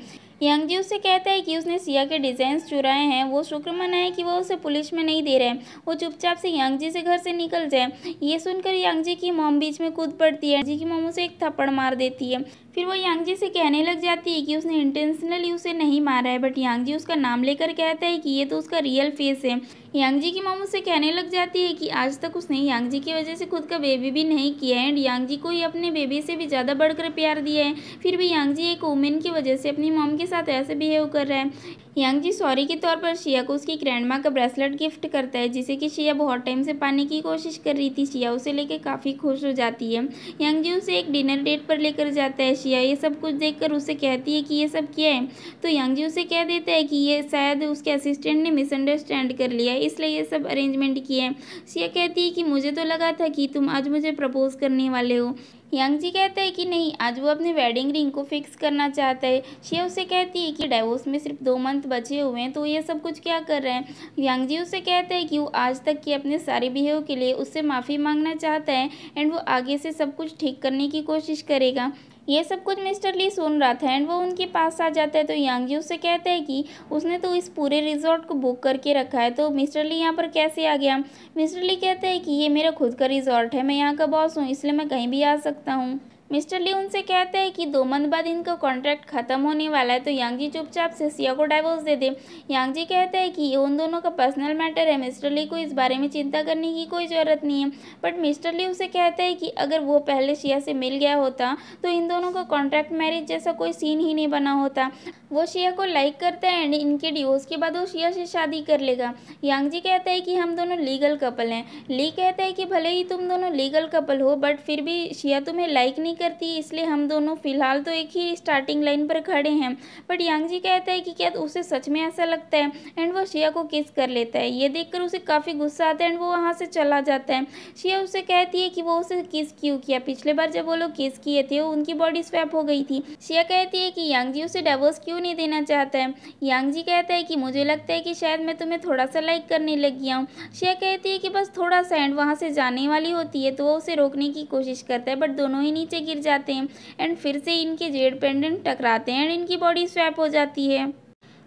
यांगजी उससे कहता है कि उसने शिया के डिज़ाइंस चुराए हैं, वो शुक्र मनाए कि वो उसे पुलिस में नहीं दे रहे हैं, वो चुपचाप से यांगजी से घर से निकल जाए। ये सुनकर यांगजी की मॉम बीच में कूद पड़ती है, यांगजी की मॉम उसे एक थप्पड़ मार देती है। फिर वो यांगजी से कहने लग जाती है कि उसने इंटेंशनली उसे नहीं मारा है, बट यांगजी उसका नाम लेकर कहता है कि ये तो उसका रियल फेस है। यांगजी की मॉम उससे कहने लग जाती है कि आज तक उसने यांगजी की वजह से खुद का बेबी भी नहीं किया है एंड यांगजी को ही अपने बेबी से भी ज़्यादा बढ़कर प्यार दिया है, फिर भी यांगजी एक वुमेन की वजह से अपनी मॉम के साथ ऐसे बिहेव कर रहा है। यांगजी सॉरी के तौर पर शिया को उसकी ग्रैंडमा का ब्रेसलेट गिफ्ट करता है, जिसे कि शिया बहुत टाइम से पाने की कोशिश कर रही थी। शिया उसे लेकर काफ़ी खुश हो जाती है। यांगजी उसे एक डिनर डेट पर लेकर जाता है। शिया ये सब कुछ देखकर उसे कहती है कि ये सब क्या है, तो यांगजी उसे कह देता है कि ये शायद उसके असिस्टेंट ने मिसअंडरस्टैंड कर लिया है, इसलिए ये सब अरेंजमेंट किया है। शिया कहती है कि मुझे तो लगा था कि तुम आज मुझे प्रपोज करने वाले हो। यांगजी कहता है कि नहीं, आज वो अपने वेडिंग रिंग को फिक्स करना चाहता है। शिया उसे कहती है कि डाइवोर्स में सिर्फ 2 मंथ बचे हुए हैं, तो ये सब कुछ क्या कर रहे हैं। यांगजी उसे कहता है कि वो आज तक के अपने सारे बिहेव के लिए उससे माफ़ी मांगना चाहता है एंड वो आगे से सब कुछ ठीक करने की कोशिश करेगा। ये सब कुछ मिस्टर ली सुन रहा था एंड वो उनके पास आ जाता है, तो यांगजी उससे कहता है कि उसने तो इस पूरे रिजॉर्ट को बुक करके रखा है, तो मिस्टर ली यहाँ पर कैसे आ गया। मिस्टर ली कहता है कि ये मेरा खुद का रिजॉर्ट है, मैं यहाँ का बॉस हूँ, इसलिए मैं कहीं भी आ सकता हूँ। मिस्टर ली उनसे कहता है कि 2 मंथ बाद इनका कॉन्ट्रैक्ट खत्म होने वाला है, तो यांगजी चुपचाप से शिया को डाइवोर्स दे दे। यांगजी कहता है कि ये उन दोनों का पर्सनल मैटर है, मिस्टर ली को इस बारे में चिंता करने की कोई ज़रूरत नहीं है। बट मिस्टर ली उसे कहता है कि अगर वो पहले शिया से मिल गया होता तो इन दोनों का कॉन्ट्रैक्ट मैरिज जैसा कोई सीन ही नहीं बना होता। वो शिया को लाइक करता है एंड इनके डिवोर्स के बाद वो शिया से शादी कर लेगा। यांगजी कहता है कि हम दोनों लीगल कपल हैं। ली कहता है कि भले ही तुम दोनों लीगल कपल हो, बट फिर भी शिया तुम्हें लाइक नहीं करती, इसलिए हम दोनों फिलहाल तो एक ही स्टार्टिंग लाइन पर खड़े हैं। बट यांगजी कहता है कि क्या उसे सच में ऐसा लगता है एंड वो शिया को किस कर लेता है। ये देखकर उसे काफ़ी गुस्सा आता है एंड वो वहाँ से चला जाता है। शिया उसे कहती है कि वो उसे किस क्यों किया, पिछले बार जब वो लोग किस किए थे उनकी बॉडी स्वैप हो गई थी। शिया कहती है कि यांगजी उसे डिवोर्स क्यों नहीं देना चाहता है। यांगजी कहता है कि मुझे लगता है कि शायद मैं तुम्हें थोड़ा सा लाइक करने लग गया हूँ। शिया कहती है कि बस थोड़ा सा, एंड वहाँ से जाने वाली होती है, तो वो उसे रोकने की कोशिश करता है, बट दोनों ही नीचे गिर जाते हैं एंड फिर से इनके जेड पेंडेंट टकराते हैं एंड इनकी बॉडी स्वैप हो जाती है।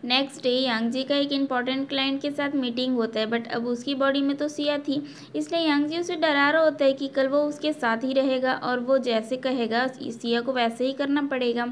नेक्स्ट डे यांग जी का एक इम्पॉर्टेंट क्लाइंट के साथ मीटिंग होता है, बट अब उसकी बॉडी में तो सिया थी, इसलिए यांग जी उसे डरा रहा होता है कि कल वो उसके साथ ही रहेगा और वो जैसे कहेगा सिया को वैसे ही करना पड़ेगा।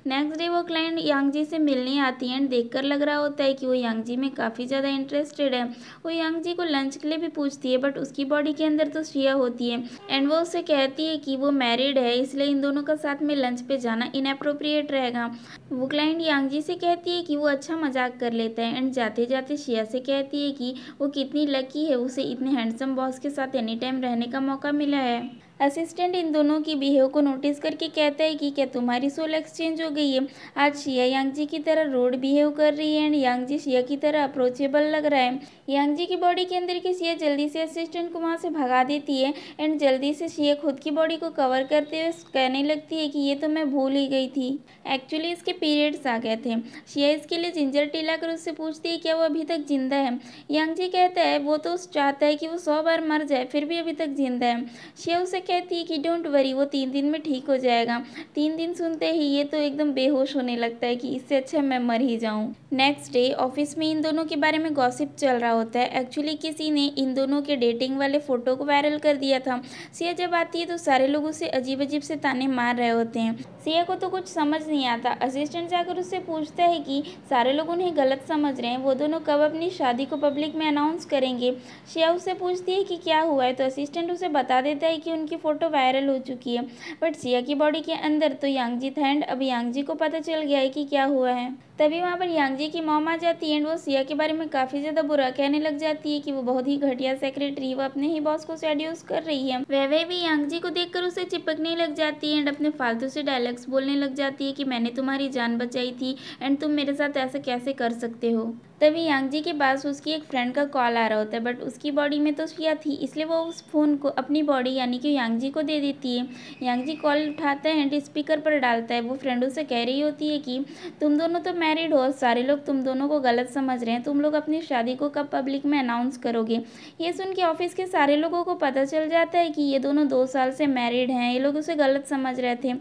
नेक्स्ट डे वो क्लाइंट यांग जी से मिलने आती है एंड देखकर लग रहा होता है कि वो यांग जी में काफ़ी ज़्यादा इंटरेस्टेड है। वो यांग जी को लंच के लिए भी पूछती है, बट उसकी बॉडी के अंदर तो सिया होती है एंड वो उससे कहती है कि वो मैरिड है, इसलिए इन दोनों का साथ में लंच पे जाना इनअप्रोप्रिएट रहेगा। वो क्लाइंट यांग जी से कहती है कि वो अच्छा मजाक कर लेता है एंड जाते जाते सिया से कहती है कि वो कितनी लकी है, उसे इतने हैंडसम बॉस के साथ एनी टाइम रहने का मौका मिला है। असिस्टेंट इन दोनों की बिहेव को नोटिस करके कहता है कि क्या तुम्हारी सोल एक्सचेंज हो गई है, आज शिया यांग जी की तरह रोड बिहेव कर रही है एंड यांग जी शिया की तरह अप्रोचेबल लग रहा है। यांग जी की बॉडी के अंदर की शिया जल्दी से असिस्टेंट को वहाँ से भगा देती है एंड जल्दी से शिया खुद की बॉडी को कवर करते हुए कहने लगती है कि ये तो मैं भूल ही गई थी, एक्चुअली इसके पीरियड्स आ गए थे। शिया इसके लिए जिंजर टी लाकर उससे पूछती है क्या वो अभी तक जिंदा है। यांग जी कहता है वो तो चाहता है कि वो 100 बार मर जाए फिर भी अभी तक जिंदा है। शिया उसे कहती है कि डोंट वरी, वो 3 दिन में ठीक हो जाएगा। 3 दिन सुनते ही ये तो एकदम बेहोश होने लगता है कि इससे अच्छा मैं मर ही जाऊं। नेक्स्ट डे ऑफिस में इन दोनों के बारे में गॉसिप चल रहा होता है। एक्चुअली किसी ने इन दोनों के डेटिंग वाले फोटो को वायरल कर दिया था। सिया जब आती है तो सारे लोग उसे अजीब अजीब से ताने मार रहे होते हैं। सिया को तो कुछ समझ नहीं आता। असिस्टेंट जाकर उससे पूछता है कि सारे लोग उन्हें गलत समझ रहे हैं, वो दोनों कब अपनी शादी को पब्लिक में अनाउंस करेंगे। सिया उससे पूछती है कि क्या हुआ है, तो असिस्टेंट उसे बता देता है कि उनकी फ़ोटो वायरल हो चुकी है, बट सिया की बॉडी के अंदर तो यांग जी था एंड अब यांग जी को पता चल गया है कि क्या हुआ है। तभी वहाँ पर यांग जी की मॉम आ जाती है एंड वो सिया के बारे में काफ़ी ज़्यादा बुरा कहने लग जाती है कि वो बहुत ही घटिया सेक्रेटरी, वो अपने ही बॉस को सेड्यूस कर रही है। वह भी यांग जी को देखकर उसे चिपकने लग जाती है एंड अपने फालतू से डायलॉग्स बोलने लग जाती है कि मैंने तुम्हारी जान बचाई थी एंड तुम मेरे साथ ऐसा कैसे कर सकते हो। तभी यांग जी के पास उसकी एक फ्रेंड का कॉल आ रहा होता है, बट उसकी बॉडी में तो सिया थी, इसलिए वो उस फ़ोन को अपनी बॉडी यानी कि यांग जी को दे देती है। यांग जी कॉल उठाता है एंड स्पीकर पर डालता है। वो फ्रेंड उसे कह रही होती है कि तुम दोनों तो मैरिड हो, सारे लोग तुम दोनों को गलत समझ रहे हैं, तुम लोग अपनी शादी को कब पब्लिक में अनाउंस करोगे। ये सुन के ऑफिस के सारे लोगों को पता चल जाता है कि ये दोनों 2 साल से मैरिड हैं, ये लोग उसे गलत समझ रहे थे।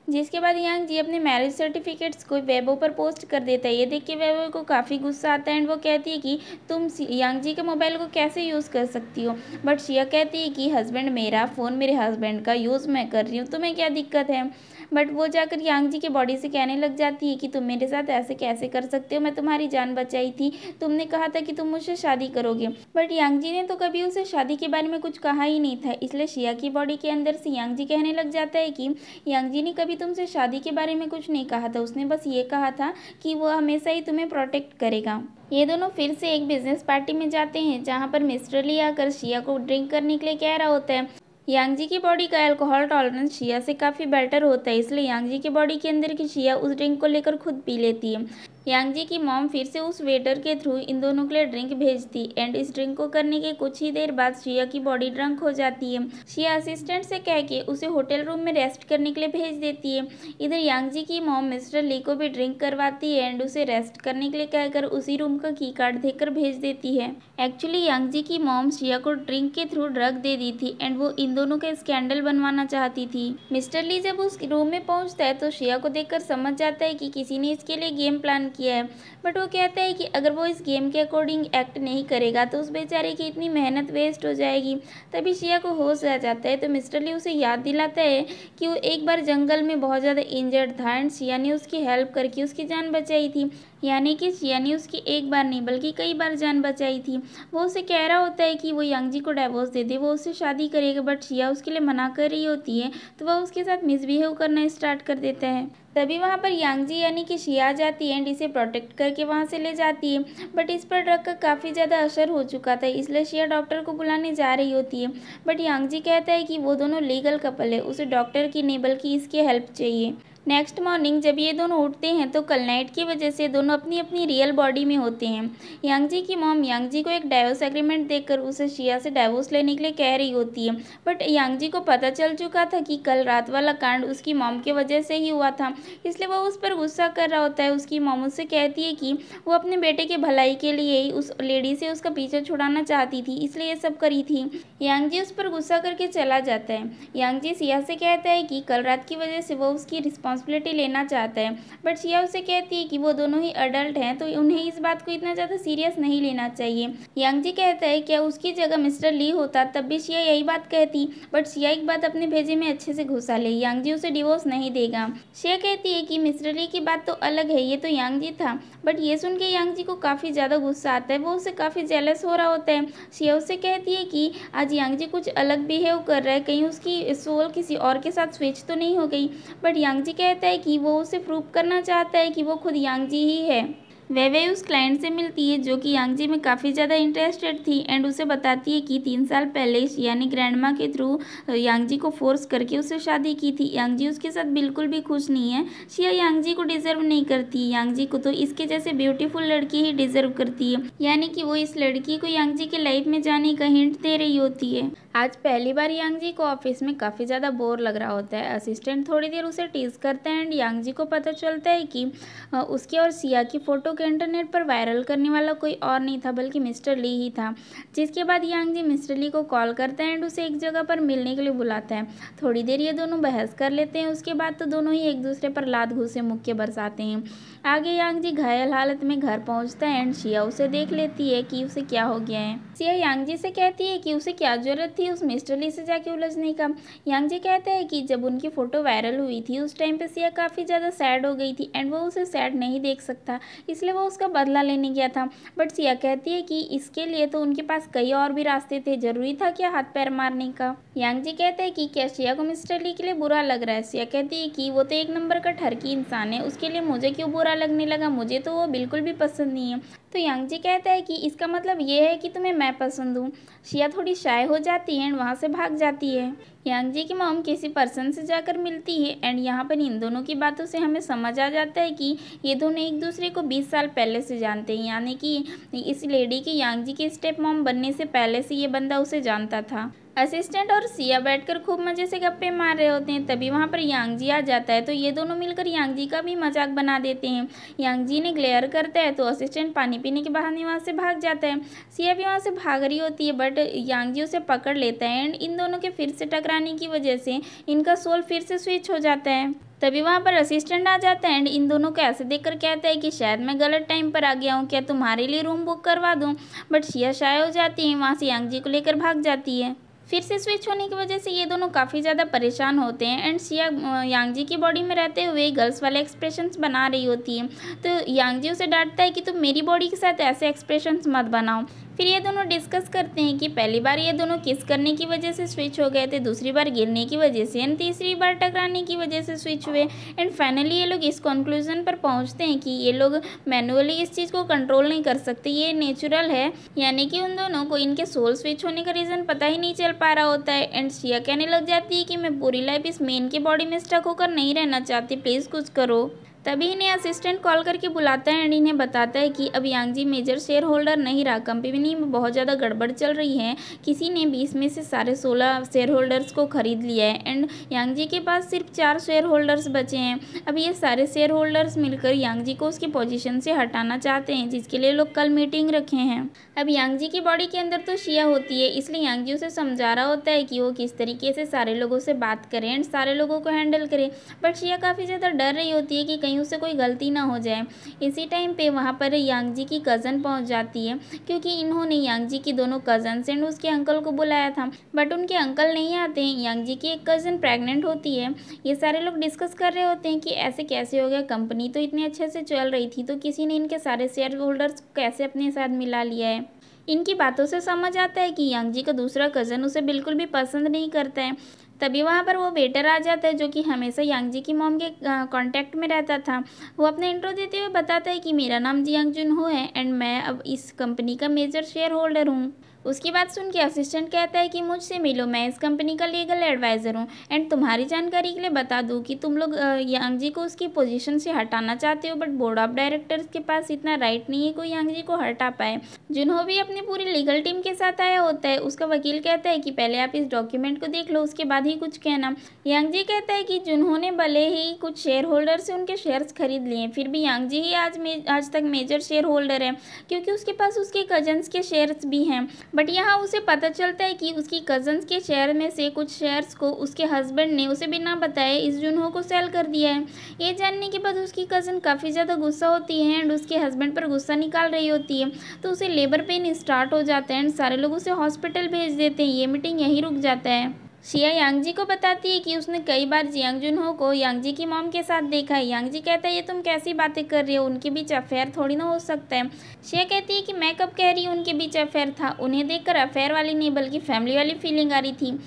जिसके बाद यांग जी अपने मैरिज सर्टिफिकेट्स को वेबो पर पोस्ट कर देता है। ये देख के वेबो को काफ़ी गुस्सा आता है एंड वो कहती है कि तुम यांग जी के मोबाइल को कैसे यूज़ कर सकती हो, बट शिया कहती है कि हस्बैंड मेरा फ़ोन मेरे हस्बैंड का यूज़ मैं कर रही हूँ, तुम्हें क्या दिक्कत है। बट वो जाकर यांग जी के बॉडी से कहने लग जाती है कि तुम मेरे साथ ऐसे कैसे कर सकते हो, मैं तुम्हारी जान बचाई थी, तुमने कहा था कि तुम मुझसे शादी करोगे। बट यांग जी ने तो कभी उसे शादी के बारे में कुछ कहा ही नहीं था, इसलिए शिया की बॉडी के अंदर से यांग जी कहने लग जाता है कि यांग जी ने कभी तुमसे शादी के बारे में कुछ नहीं कहा था, उसने बस ये कहा था कि वो हमेशा ही तुम्हें प्रोटेक्ट करेगा। ये दोनों फिर से एक बिजनेस पार्टी में जाते हैं जहाँ पर मिस्टर ली आकर शिया को ड्रिंक करने के लिए कह रहा होता है। यांग जी की बॉडी का अल्कोहल टॉलरेंस शिया से काफ़ी बेटर होता है, इसलिए यांग जी की बॉडी के अंदर की शिया उस ड्रिंक को लेकर खुद पी लेती है। यांग जी की मॉम फिर से उस वेटर के थ्रू इन दोनों के लिए ड्रिंक भेजती एंड इस ड्रिंक को करने के कुछ ही देर बाद शिया की बॉडी ड्रंक हो जाती है। शिया असिस्टेंट से कह के उसे होटल रूम में रेस्ट करने के लिए भेज देती है। इधर यांग जी की मॉम मिस्टर ली को भी ड्रिंक करवाती है एंड उसे रेस्ट करने के लिए कहकर उसी रूम का की कार्ड देकर भेज देती है। एक्चुअली यांग जी की मॉम शिया को ड्रिंक के थ्रू ड्रग दे दी थी एंड वो इन दोनों का स्कैंडल बनवाना चाहती थी। मिस्टर ली जब उस रूम में पहुंचता है तो शिया को देखकर समझ जाता है कि किसी ने इसके लिए गेम प्लान किया है, बट वो कहता है कि अगर वो इस गेम के अकॉर्डिंग एक्ट नहीं करेगा तो उस बेचारे की इतनी मेहनत वेस्ट हो जाएगी। तभी शिया को होश आ जाता है तो मिस्टर ली उसे याद दिलाता है कि वो एक बार जंगल में बहुत ज़्यादा इंजर्ड था एंड शिया ने उसकी हेल्प करके उसकी जान बचाई थी, यानी कि शिया ने उसकी एक बार नहीं बल्कि कई बार जान बचाई थी। वो उसे कह रहा होता है कि वो यांग जी को डिवोर्स दे दे, वो उससे शादी करेगा, बट शिया उसके लिए मना कर रही होती है तो वह उसके साथ मिसबिहेव करना स्टार्ट कर देता है। तभी वहाँ पर यांग जी यानी कि शिया आ जाती है एंड इसे प्रोटेक्ट करके वहाँ से ले जाती है, बट इस पर ड्रग का काफ़ी ज़्यादा असर हो चुका था, इसलिए शिया डॉक्टर को बुलाने जा रही होती है। बट यांग जी कहता है कि वो दोनों लीगल कपल है, उसे डॉक्टर की नहीं बल्कि इसकी हेल्प चाहिए। नेक्स्ट मॉर्निंग जब ये दोनों उठते हैं तो कल नाइट की वजह से दोनों अपनी अपनी रियल बॉडी में होते हैं। यांग जी की मॉम यांग जी को एक डाइवोर्स एग्रीमेंट देकर उसे शिया से डाइवोर्स लेने के लिए कह रही होती है, बट यांग जी को पता चल चुका था कि कल रात वाला कांड उसकी मॉम की वजह से ही हुआ था, इसलिए वो उस पर गुस्सा कर रहा होता है। उसकी मॉम उससे कहती है कि वो अपने बेटे के भलाई के लिए ही उस लेडी से उसका पीछा छुड़ाना चाहती थी, इसलिए ये सब करी थी। यांग जी उस पर गुस्सा करके चला जाता है। यांग जी शिया से कहता है कि कल रात की वजह से वो उसकी रिस्पॉन्सिबिलिटी लेना चाहता है, बट शिया उसे कहती है कि वो दोनों ही अडल्ट हैं तो उन्हें इस बात को इतना ज़्यादा सीरियस नहीं लेना चाहिए। यांगजी कहता है क्या उसकी जगह मिस्टर ली होता तब भी शिया यही बात कहती, बट शिया एक बात अपने भेजे में अच्छे से घुसा ले, यांगजी उसे डिवोर्स नहीं देगा। शिया कहती है कि मिस्टर ली की बात तो अलग है, ये तो यांगजी था, बट ये सुन के यांगजी को काफ़ी ज़्यादा गुस्सा आता है, वो उससे काफ़ी जेलस हो रहा होता है। शिया उससे कहती है कि आज यांगजी कुछ अलग बिहेव कर रहा है, कहीं उसकी सोल किसी और के साथ स्विच तो नहीं हो गई, बट यांगजी कहता है कि वो उसे प्रूव करना चाहता है कि वो खुद यांगजी ही है। वह उस क्लाइंट से मिलती है जो कि यांगजी में काफ़ी ज़्यादा इंटरेस्टेड थी एंड उसे बताती है कि 3 साल पहले शिया ने ग्रैंडमा के थ्रू यांगजी को फोर्स करके उससे शादी की थी। यांगजी उसके साथ बिल्कुल भी खुश नहीं है। शिया यांगजी को डिजर्व नहीं करती, यांगजी को तो इसके जैसे ब्यूटीफुल लड़की ही डिजर्व करती है, यानी कि वो इस लड़की को यांगजी के लाइफ में जाने का हिंट दे रही होती है। आज पहली बार यांगजी को ऑफिस में काफ़ी ज़्यादा बोर लग रहा होता है। असिस्टेंट थोड़ी देर उसे टीज करता है एंड यांगजी को पता चलता है कि उसकी और शिया की फ़ोटो के इंटरनेट पर वायरल करने वाला कोई और नहीं था बल्कि मिस्टर ली ही था। जिसके बाद यांगजी मिस्टर ली को कॉल करता है एंड उसे एक जगह पर मिलने के लिए बुलाता है। थोड़ी देर ये दोनों बहस कर लेते हैं, उसके बाद तो दोनों ही एक दूसरे पर लात घूंसे मुक्के बरसाते हैं। आगे यांगजी घायल हालत में घर पहुंचता है एंड शिया उसे देख लेती है कि उसे क्या हो गया है। शिया यांगजी से कहती है कि उसे क्या जरूरत थी उस मिस्टर ली से जाके उलझने का। यांगजी कहता है कि जब उनकी फ़ोटो वायरल हुई थी उस टाइम पे शिया काफ़ी ज़्यादा सैड हो गई थी एंड वो उसे सैड नहीं देख सकता, इसलिए वो उसका बदला लेने गया था। बट शिया कहती है कि इसके लिए तो उनके पास कई और भी रास्ते थे, ज़रूरी था क्या हाथ पैर मारने का। यांगजी कहता है कि क्या शिया को मिस्टर ली के लिए बुरा लग रहा है। शिया कहती है कि वो तो एक नंबर का ठरकी इंसान है, उसके लिए मुझे क्यों बुरा लगने लगा, मुझे तो वो बिल्कुल भी पसंद नहीं है। तो यांगजी कहता है कि इसका मतलब ये है कि तुम्हें मैं पसंद हूँ। शिया थोड़ी शाय हो जाती है एंड वहाँ से भाग जाती है। यांगजी की मॉम किसी पर्सन से जाकर मिलती है एंड यहाँ पर इन दोनों की बातों से हमें समझ आ जाता है कि ये दोनों एक दूसरे को 20 साल पहले से जानते हैं, यानी कि इस लेडी की यांगजी की स्टेप मॉम बनने से पहले से ये बंदा उसे जानता था। असिस्टेंट और शिया बैठकर खूब मज़े से गप्पे मार रहे होते हैं, तभी वहाँ पर यांगजी आ जाता है तो ये दोनों मिलकर यांगजी का भी मजाक बना देते हैं। यांगजी ने ग्लेयर करता है तो असिस्टेंट पानी पीने के बहाने वहाँ से भाग जाता है। शिया भी वहाँ से भाग रही होती है बट यांगजी उसे पकड़ लेता है एंड इन दोनों के फिर से टकराने की वजह से इनका सोल फिर से स्विच हो जाता है। तभी वहाँ पर असिस्टेंट आ जाता है एंड इन दोनों को ऐसे देखकर कहता है कि शायद मैं गलत टाइम पर आ गया हूँ, क्या तुम्हारे लिए रूम बुक करवा दूँ। बट शिया शाय हो जाती है, वहाँ से यांगजी को लेकर भाग जाती है। फिर से स्विच होने की वजह से ये दोनों काफ़ी ज़्यादा परेशान होते हैं एंड शिया यांगजी की बॉडी में रहते हुए गर्ल्स वाले एक्सप्रेशंस बना रही होती है, तो यांगजी उसे डांटता है कि तुम मेरी बॉडी के साथ ऐसे एक्सप्रेशंस मत बनाओ। फिर ये दोनों डिस्कस करते हैं कि पहली बार ये दोनों किस करने की वजह से स्विच हो गए थे, दूसरी बार गिरने की वजह से एंड तीसरी बार टकराने की वजह से स्विच हुए एंड फाइनली ये लोग इस कंक्लूजन पर पहुंचते हैं कि ये लोग मैनुअली इस चीज़ को कंट्रोल नहीं कर सकते, ये नेचुरल है, यानी कि उन दोनों को इनके सोल स्विच होने का रीज़न पता ही नहीं चल पा रहा होता है। एंड शिया कहने लग जाती है कि मैं पूरी लाइफ इस मेन की बॉडी में स्टक होकर नहीं रहना चाहती, प्लीज़ कुछ करो। तभी इन्हें असिस्टेंट कॉल करके बुलाता है एंड इन्हें बताता है कि अब यांगजी मेजर शेयर होल्डर नहीं रहा, कंपनी में बहुत ज़्यादा गड़बड़ चल रही है, किसी ने 20 में से सारे 16 शेयर होल्डर्स को ख़रीद लिया है एंड यांगजी के पास सिर्फ 4 शेयर होल्डर्स बचे हैं। अब ये सारे शेयर होल्डर्स मिलकर यांगजी को उसकी पोजीशन से हटाना चाहते हैं, जिसके लिए लोग कल मीटिंग रखे हैं। अब यांगजी की बॉडी के अंदर तो शिया होती है, इसलिए यांगजी उसे समझा रहा होता है कि वो किस तरीके से सारे लोगों से बात करें एंड सारे लोगों को हैंडल करे, बट शिया काफ़ी ज़्यादा डर रही होती है कि कहीं उससे कोई गलती ना हो जाए। इसी टाइम पे वहाँ पर यांगजी की कज़न पहुँच जाती है, क्योंकि इन्होंने यांगजी की दोनों कज़न्स एंड उसके अंकल को बुलाया था, बट उनके अंकल नहीं आते हैं। यांगजी की एक कज़न प्रेग्नेंट होती है। ये सारे लोग डिस्कस कर रहे होते हैं कि ऐसे कैसे हो गया, कंपनी तो इतने अच्छे से चल रही थी, तो किसी ने इनके सारे शेयर होल्डर्स कैसे अपने साथ मिला लिया है। इनकी बातों से समझ आता है कि यांगजी का दूसरा कज़न उसे बिल्कुल भी पसंद नहीं करता है। तभी वहाँ पर वो वेटर आ जाता है जो कि हमेशा यांगजी की मॉम के कांटेक्ट में रहता था। वो अपने इंट्रो देते हुए बताता है कि मेरा नाम जियांग जुनहो है एंड मैं अब इस कंपनी का मेजर शेयर होल्डर हूँ। उसकी बात सुन के असिस्टेंट कहता है कि मुझसे मिलो, मैं इस कंपनी का लीगल एडवाइज़र हूँ एंड तुम्हारी जानकारी के लिए बता दूँ कि तुम लोग यांगजी को उसकी पोजीशन से हटाना चाहते हो, बट बोर्ड ऑफ डायरेक्टर्स के पास इतना राइट नहीं है कोई यांगजी को हटा पाए। जुनहो भी अपनी पूरी लीगल टीम के साथ आया होता है। उसका वकील कहता है कि पहले आप इस डॉक्यूमेंट को देख लो, उसके बाद ही कुछ कहना। यांगजी कहता है कि जुनहो ने भले ही कुछ शेयर होल्डर से उनके शेयर्स खरीद लिए, फिर भी यांगजी ही आज तक मेजर शेयर होल्डर है, क्योंकि उसके पास उसके कजन्स के शेयर्स भी हैं। बट यहाँ उसे पता चलता है कि उसकी कज़न्स के शेयर में से कुछ शेयर्स को उसके हस्बैंड ने उसे बिना बताए इस जुनहो को सेल कर दिया है। ये जानने के बाद उसकी कज़न काफ़ी ज़्यादा गुस्सा होती है एंड उसके हस्बैंड पर गुस्सा निकाल रही होती है, तो उसे लेबर पेन स्टार्ट हो जाता है एंड सारे लोग उसे हॉस्पिटल भेज देते हैं। ये मीटिंग यहीं रुक जाता है। शिया यांगजी को बताती है कि उसने कई बार जियांग जुनहो को यांगजी की मॉम के साथ देखा है। यांगजी कहता है ये तुम कैसी बातें कर रही हो, उनके बीच अफेयर थोड़ी ना हो सकता है। शिया कहती है कि मैं कब कह रही हूँ उनके बीच अफेयर था, उन्हें देखकर अफेयर वाली नहीं बल्कि फैमिली वाली फीलिंग आ रही थी।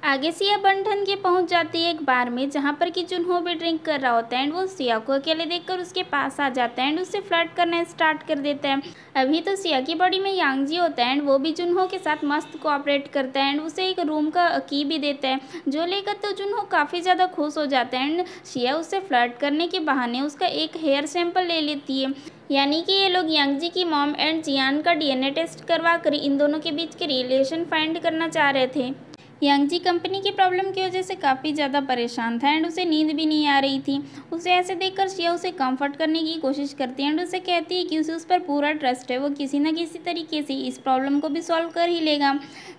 आगे सिया बंठन के पहुंच जाती है एक बार में जहां पर कि जुनहो भी ड्रिंक कर रहा होता है एंड वो सिया को अकेले देखकर उसके पास आ जाता है एंड उससे फ्लर्ट करना स्टार्ट कर देता है। अभी तो सिया की बॉडी में यांगजी होता है एंड वो भी जुनहो के साथ मस्त कोऑपरेट करता है एंड उसे एक रूम का की भी देता है, जो लेकर तो जुनहो काफ़ी ज़्यादा खुश हो जाता है एंड सिया उससे फ्लर्ट करने के बहाने उसका एक हेयर सैंपल ले लेती है। यानी कि ये लोग यांगजी की मॉम एंड जियान का डीएनए टेस्ट करवा कर इन दोनों के बीच के रिलेशन फाइंड करना चाह रहे थे। यांगजी कंपनी की प्रॉब्लम की वजह से काफ़ी ज़्यादा परेशान था एंड उसे नींद भी नहीं आ रही थी। उसे ऐसे देखकर शिया उसे कंफर्ट करने की कोशिश करती है एंड उसे कहती है कि उसे उस पर पूरा ट्रस्ट है, वो किसी न किसी तरीके से इस प्रॉब्लम को भी सॉल्व कर ही लेगा।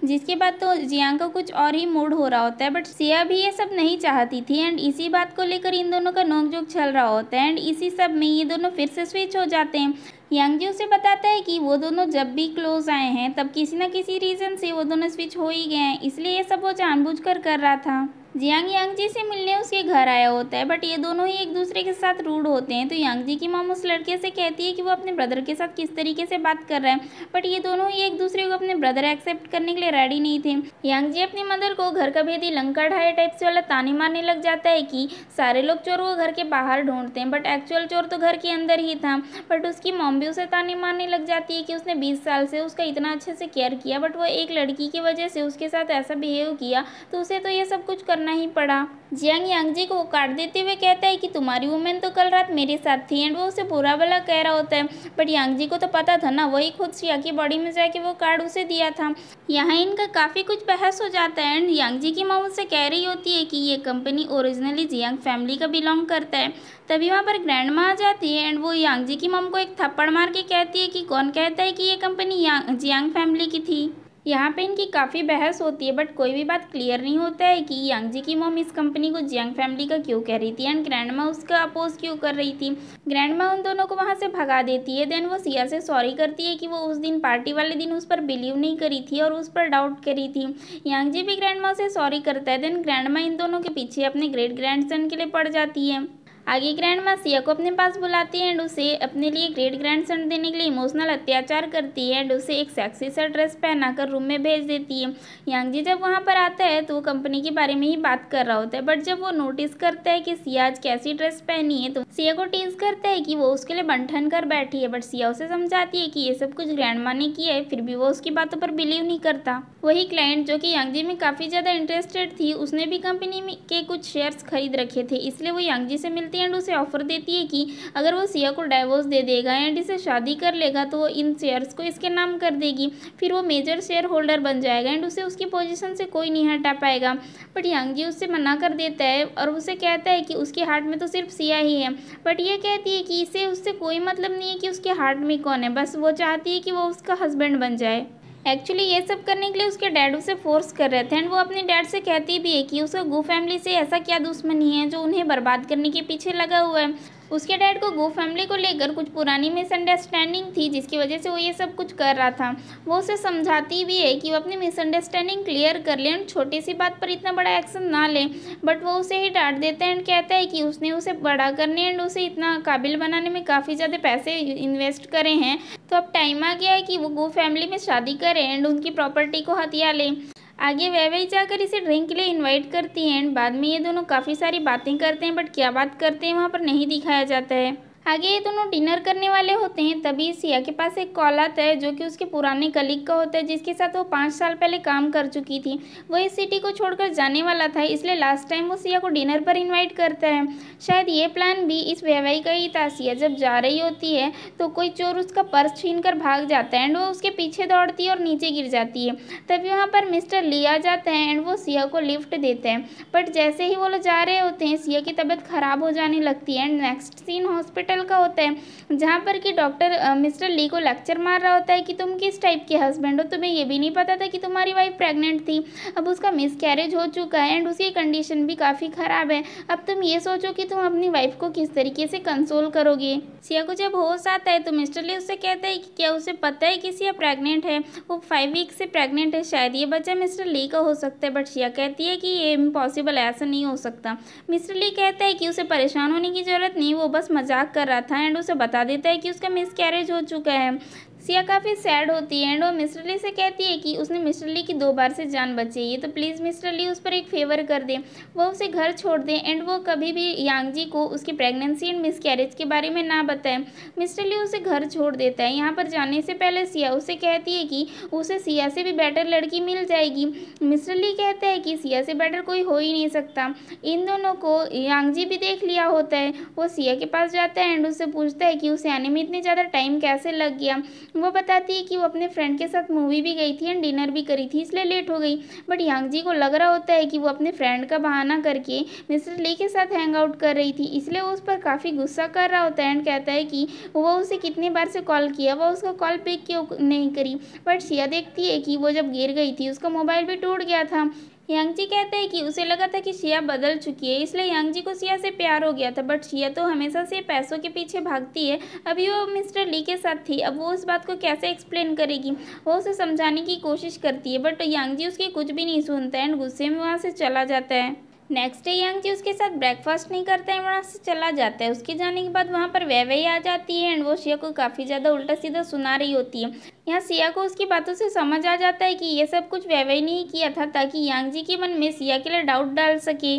जिसके बाद तो जियांग का कुछ और ही मूड हो रहा होता है, बट शिया भी ये सब नहीं चाहती थी एंड इसी बात को लेकर इन दोनों का नोकझोंक चल रहा होता है एंड इसी सब में ये दोनों फिर से स्विच हो जाते हैं। यांगजी उसे बताता है कि वो दोनों जब भी क्लोज आए हैं तब किसी न किसी रीज़न से वो दोनों स्विच हो ही गए हैं, इसलिए ये सब वो जानबूझकर कर रहा था। जियांग यांगजी से मिलने उसके घर आया होता है, बट ये दोनों ही एक दूसरे के साथ रूड होते हैं। तो यांगजी की मॉम उस लड़के से कहती है कि वो अपने ब्रदर के साथ किस तरीके से बात कर रहा है, बट ये दोनों ही एक दूसरे को अपने ब्रदर एक्सेप्ट करने के लिए रेडी नहीं थे। यांगजी अपनी मदर को घर का भेदी लंका ढाई टाइप से वाला ताने मारने लग जाता है कि सारे लोग चोर को घर के बाहर ढूंढते हैं, बट एक्चुअल चोर तो घर के अंदर ही था। बट उसकी मॉम भी उसे ताने मारने लग जाती है कि उसने 20 साल से उसका इतना अच्छे से केयर किया, बट वो एक लड़की की वजह से उसके साथ ऐसा बिहेव किया, तो उसे तो ये सब कुछ करना ही पड़ा। जियांग यांगजी को काट देते हुए कहता है कि तुम्हारी वुमेन तो कल रात मेरे साथ थी एंड वो उसे बुरा भला कह रहा होता है, बट यांगजी को तो पता था ना, वही खुद शिया की बॉडी में जाके वो कार्ड उसे दिया था। यहाँ इनका काफ़ी कुछ बहस हो जाता है एंड यांगजी की मॉम उससे कह रही होती है कि ये कंपनी ओरिजिनली जियांग फैमिली का बिलोंग करता है। तभी वहाँ पर ग्रैंड माँ आ जाती है एंड वो यांगजी की मॉम को एक थप्पड़ मार के कहती है कि कौन कहता है कि ये कंपनी जियांग फैमिली की थी। यहाँ पे इनकी काफ़ी बहस होती है, बट कोई भी बात क्लियर नहीं होता है कि यांगजी की मॉम इस कंपनी को जियांग फैमिली का क्यों कह रही थी एंड ग्रैंडमा उसका अपोज क्यों कर रही थी। ग्रैंडमा उन दोनों को वहाँ से भगा देती है। देन वो सिया से सॉरी करती है कि वो उस दिन पार्टी वाले दिन उस पर बिलीव नहीं करी थी और उस पर डाउट करी थी। यांगजी भी ग्रैंडमा से सॉरी करता है। देन ग्रैंडमा इन दोनों के पीछे अपने ग्रेट ग्रैंडसन के लिए पड़ जाती है। आगे ग्रैंड माँ सिया को अपने पास बुलाती है एंड उसे अपने लिए ग्रेट ग्रैंडसन देने के लिए इमोशनल अत्याचार करती है एंड उसे एक सेक्सी सा ड्रेस पहनाकर रूम में भेज देती है। यांगजी जब वहाँ पर आता है तो वो कंपनी के बारे में ही बात कर रहा होता है, बट जब वो नोटिस करता है कि सिया आज कैसी ड्रेस पहनी है तो सिया को टीज करता है कि वो उसके लिए बंठन कर बैठी है, बट सिया उसे समझाती है कि ये सब कुछ ग्रैंड माँ ने किया है, फिर भी वो उसकी बातों पर बिलीव नहीं करता। वही क्लाइंट जो कि यांगजी में काफ़ी ज़्यादा इंटरेस्टेड थी, उसने भी कंपनी में के कुछ शेयर्स खरीद रखे थे, इसलिए वो यांगजी से मिलती है एंड उसे ऑफर देती है कि अगर वो सिया को डाइवोर्स दे देगा एंड इसे शादी कर लेगा तो वो इन शेयर्स को इसके नाम कर देगी, फिर वो मेजर शेयर होल्डर बन जाएगा एंड उसे उसकी पोजीशन से कोई नहीं हटा पाएगा। बट यांगजी उससे मना कर देता है और उसे कहता है कि उसके हार्ट में तो सिर्फ सिया ही है, बट ये कहती है कि इसे उससे कोई मतलब नहीं है कि उसके हार्ट में कौन है, बस वो चाहती है कि वो उसका हस्बैंड बन जाए। एक्चुअली ये सब करने के लिए उसके डैड उसे फोर्स कर रहे थे एंड वो अपने डैड से कहती भी है कि उसका गो फैमिली से ऐसा क्या दुश्मनी है जो उन्हें बर्बाद करने के पीछे लगा हुआ है। उसके डैड को गो फैमिली को लेकर कुछ पुरानी मिसअंडरस्टैंडिंग थी जिसकी वजह से वो ये सब कुछ कर रहा था। वो उसे समझाती भी है कि वो अपनी मिसअंडरस्टैंडिंग क्लियर कर ले एंड छोटी सी बात पर इतना बड़ा एक्शन ना ले, बट वो उसे ही डांट देता है एंड कहता है कि उसने उसे बड़ा करने एंड उसे इतना काबिल बनाने में काफ़ी ज़्यादा पैसे इन्वेस्ट करे हैं, तो अब टाइम आ गया है कि वो गो फैमिली में शादी करे एंड उनकी प्रॉपर्टी को हथिया ले। आगे वह जाकर इसे ड्रिंक के लिए इनवाइट करती हैं एंड बाद में ये दोनों काफ़ी सारी बातें करते हैं, बट क्या बात करते हैं वहाँ पर नहीं दिखाया जाता है। आगे ये दोनों डिनर करने वाले होते हैं, तभी सिया के पास एक कॉल आता है जो कि उसके पुराने कलीग का होता है जिसके साथ वो 5 साल पहले काम कर चुकी थी। वो इस सिटी को छोड़कर जाने वाला था, इसलिए लास्ट टाइम वो सिया को डिनर पर इनवाइट करता है। शायद ये प्लान भी इस व्यवहार का ही था। सिया जब जा रही होती है तो कोई चोर उसका पर्स छीन कर भाग जाता है एंड वो उसके पीछे दौड़ती है और नीचे गिर जाती है। तभी वहाँ पर मिस्टर ली आ जाता है एंड वो सिया को लिफ्ट देते हैं, बट जैसे ही वो लोग जा रहे होते हैं सिया की तबीयत खराब हो जाने लगती है and next scene hospital hospital का होता है, जहाँ पर कि डॉक्टर मिस्टर ली को लेक्चर मार रहा होता है कि तुम किस टाइप के हस्बैंड हो, तुम्हें ये भी नहीं पता था कि तुम्हारी वाइफ प्रेग्नेंट थी, अब उसका मिसकैरेज हो चुका है एंड उसकी कंडीशन भी काफ़ी ख़राब है, अब तुम ये सोचो कि तुम अपनी वाइफ को किस तरीके से कंसोल करोगे। सिया को जब होश आता है तो मिस्टर ली उससे कहता है कि क्या उसे पता है कि सिया प्रेग्नेंट है, वो 5 वीक से प्रेग्नेंट है, शायद ये बच्चा मिस्टर ली का हो सकता है, बट सिया कहती है कि ये इम्पॉसिबल, ऐसा नहीं हो सकता। मिस्टर ली कहता है कि उसे परेशान होने की ज़रूरत नहीं, वो बस मजाक कर रहा था एंड उसे बता देता है कि उसका मिसकैरेज हो चुका है। सिया काफ़ी सैड होती है एंड वो मिस्टर ली से कहती है कि उसने मिस्टर ली की 2 बार से जान बचाई है, तो प्लीज़ मिस्टर ली उस पर एक फेवर कर दें, वो उसे घर छोड़ दें एंड वो कभी भी यांगजी को उसकी प्रेगनेंसी एंड मिसकैरेज के बारे में ना बताएं। मिस्टर ली उसे घर छोड़ देता है। यहाँ पर जाने से पहले सिया उसे कहती है कि उसे सिया से भी बेटर लड़की मिल जाएगी। मिस्टर ली कहता है कि सिया से बेटर कोई हो ही नहीं सकता। इन दोनों को यांगजी भी देख लिया होता है। वो सिया के पास जाता है एंड उससे पूछता है कि उसे आने में इतनी ज़्यादा टाइम कैसे लग गया। वो बताती है कि वो अपने फ्रेंड के साथ मूवी भी गई थी एंड डिनर भी करी थी, इसलिए लेट हो गई, बट यांगजी को लग रहा होता है कि वो अपने फ्रेंड का बहाना करके मिस्टर ली के साथ हैंग आउट कर रही थी, इसलिए वो उस पर काफ़ी गुस्सा कर रहा होता है एंड कहता है कि वो उसे कितनी बार से कॉल किया, वो उसका कॉल पिक क्यों नहीं करी। बट सिया देखती है कि वो जब गिर गई थी उसका मोबाइल भी टूट गया था। यांगजी कहता है कि उसे लगा था कि सिया बदल चुकी है, इसलिए यांगजी को सिया से प्यार हो गया था, बट सिया तो हमेशा से पैसों के पीछे भागती है। अभी वो मिस्टर ली के साथ थी, अब वो उस बात को कैसे एक्सप्लेन करेगी। वो उसे समझाने की कोशिश करती है, बट यांगजी उसकी कुछ भी नहीं सुनता है एंड गुस्से में वहाँ से चला जाता है। नेक्स्ट डे यांगजी उसके साथ ब्रेकफास्ट नहीं करता है, वहाँ से चला जाता है। उसके जाने के बाद वहाँ पर वैवई आ जाती है एंड वो सिया को काफ़ी ज़्यादा उल्टा सीधा सुना रही होती है। यहाँ सिया को उसकी बातों से समझ आ जाता है कि ये सब कुछ वैवई ने ही किया था ताकि यांगजी के मन में सिया के लिए डाउट डाल सके।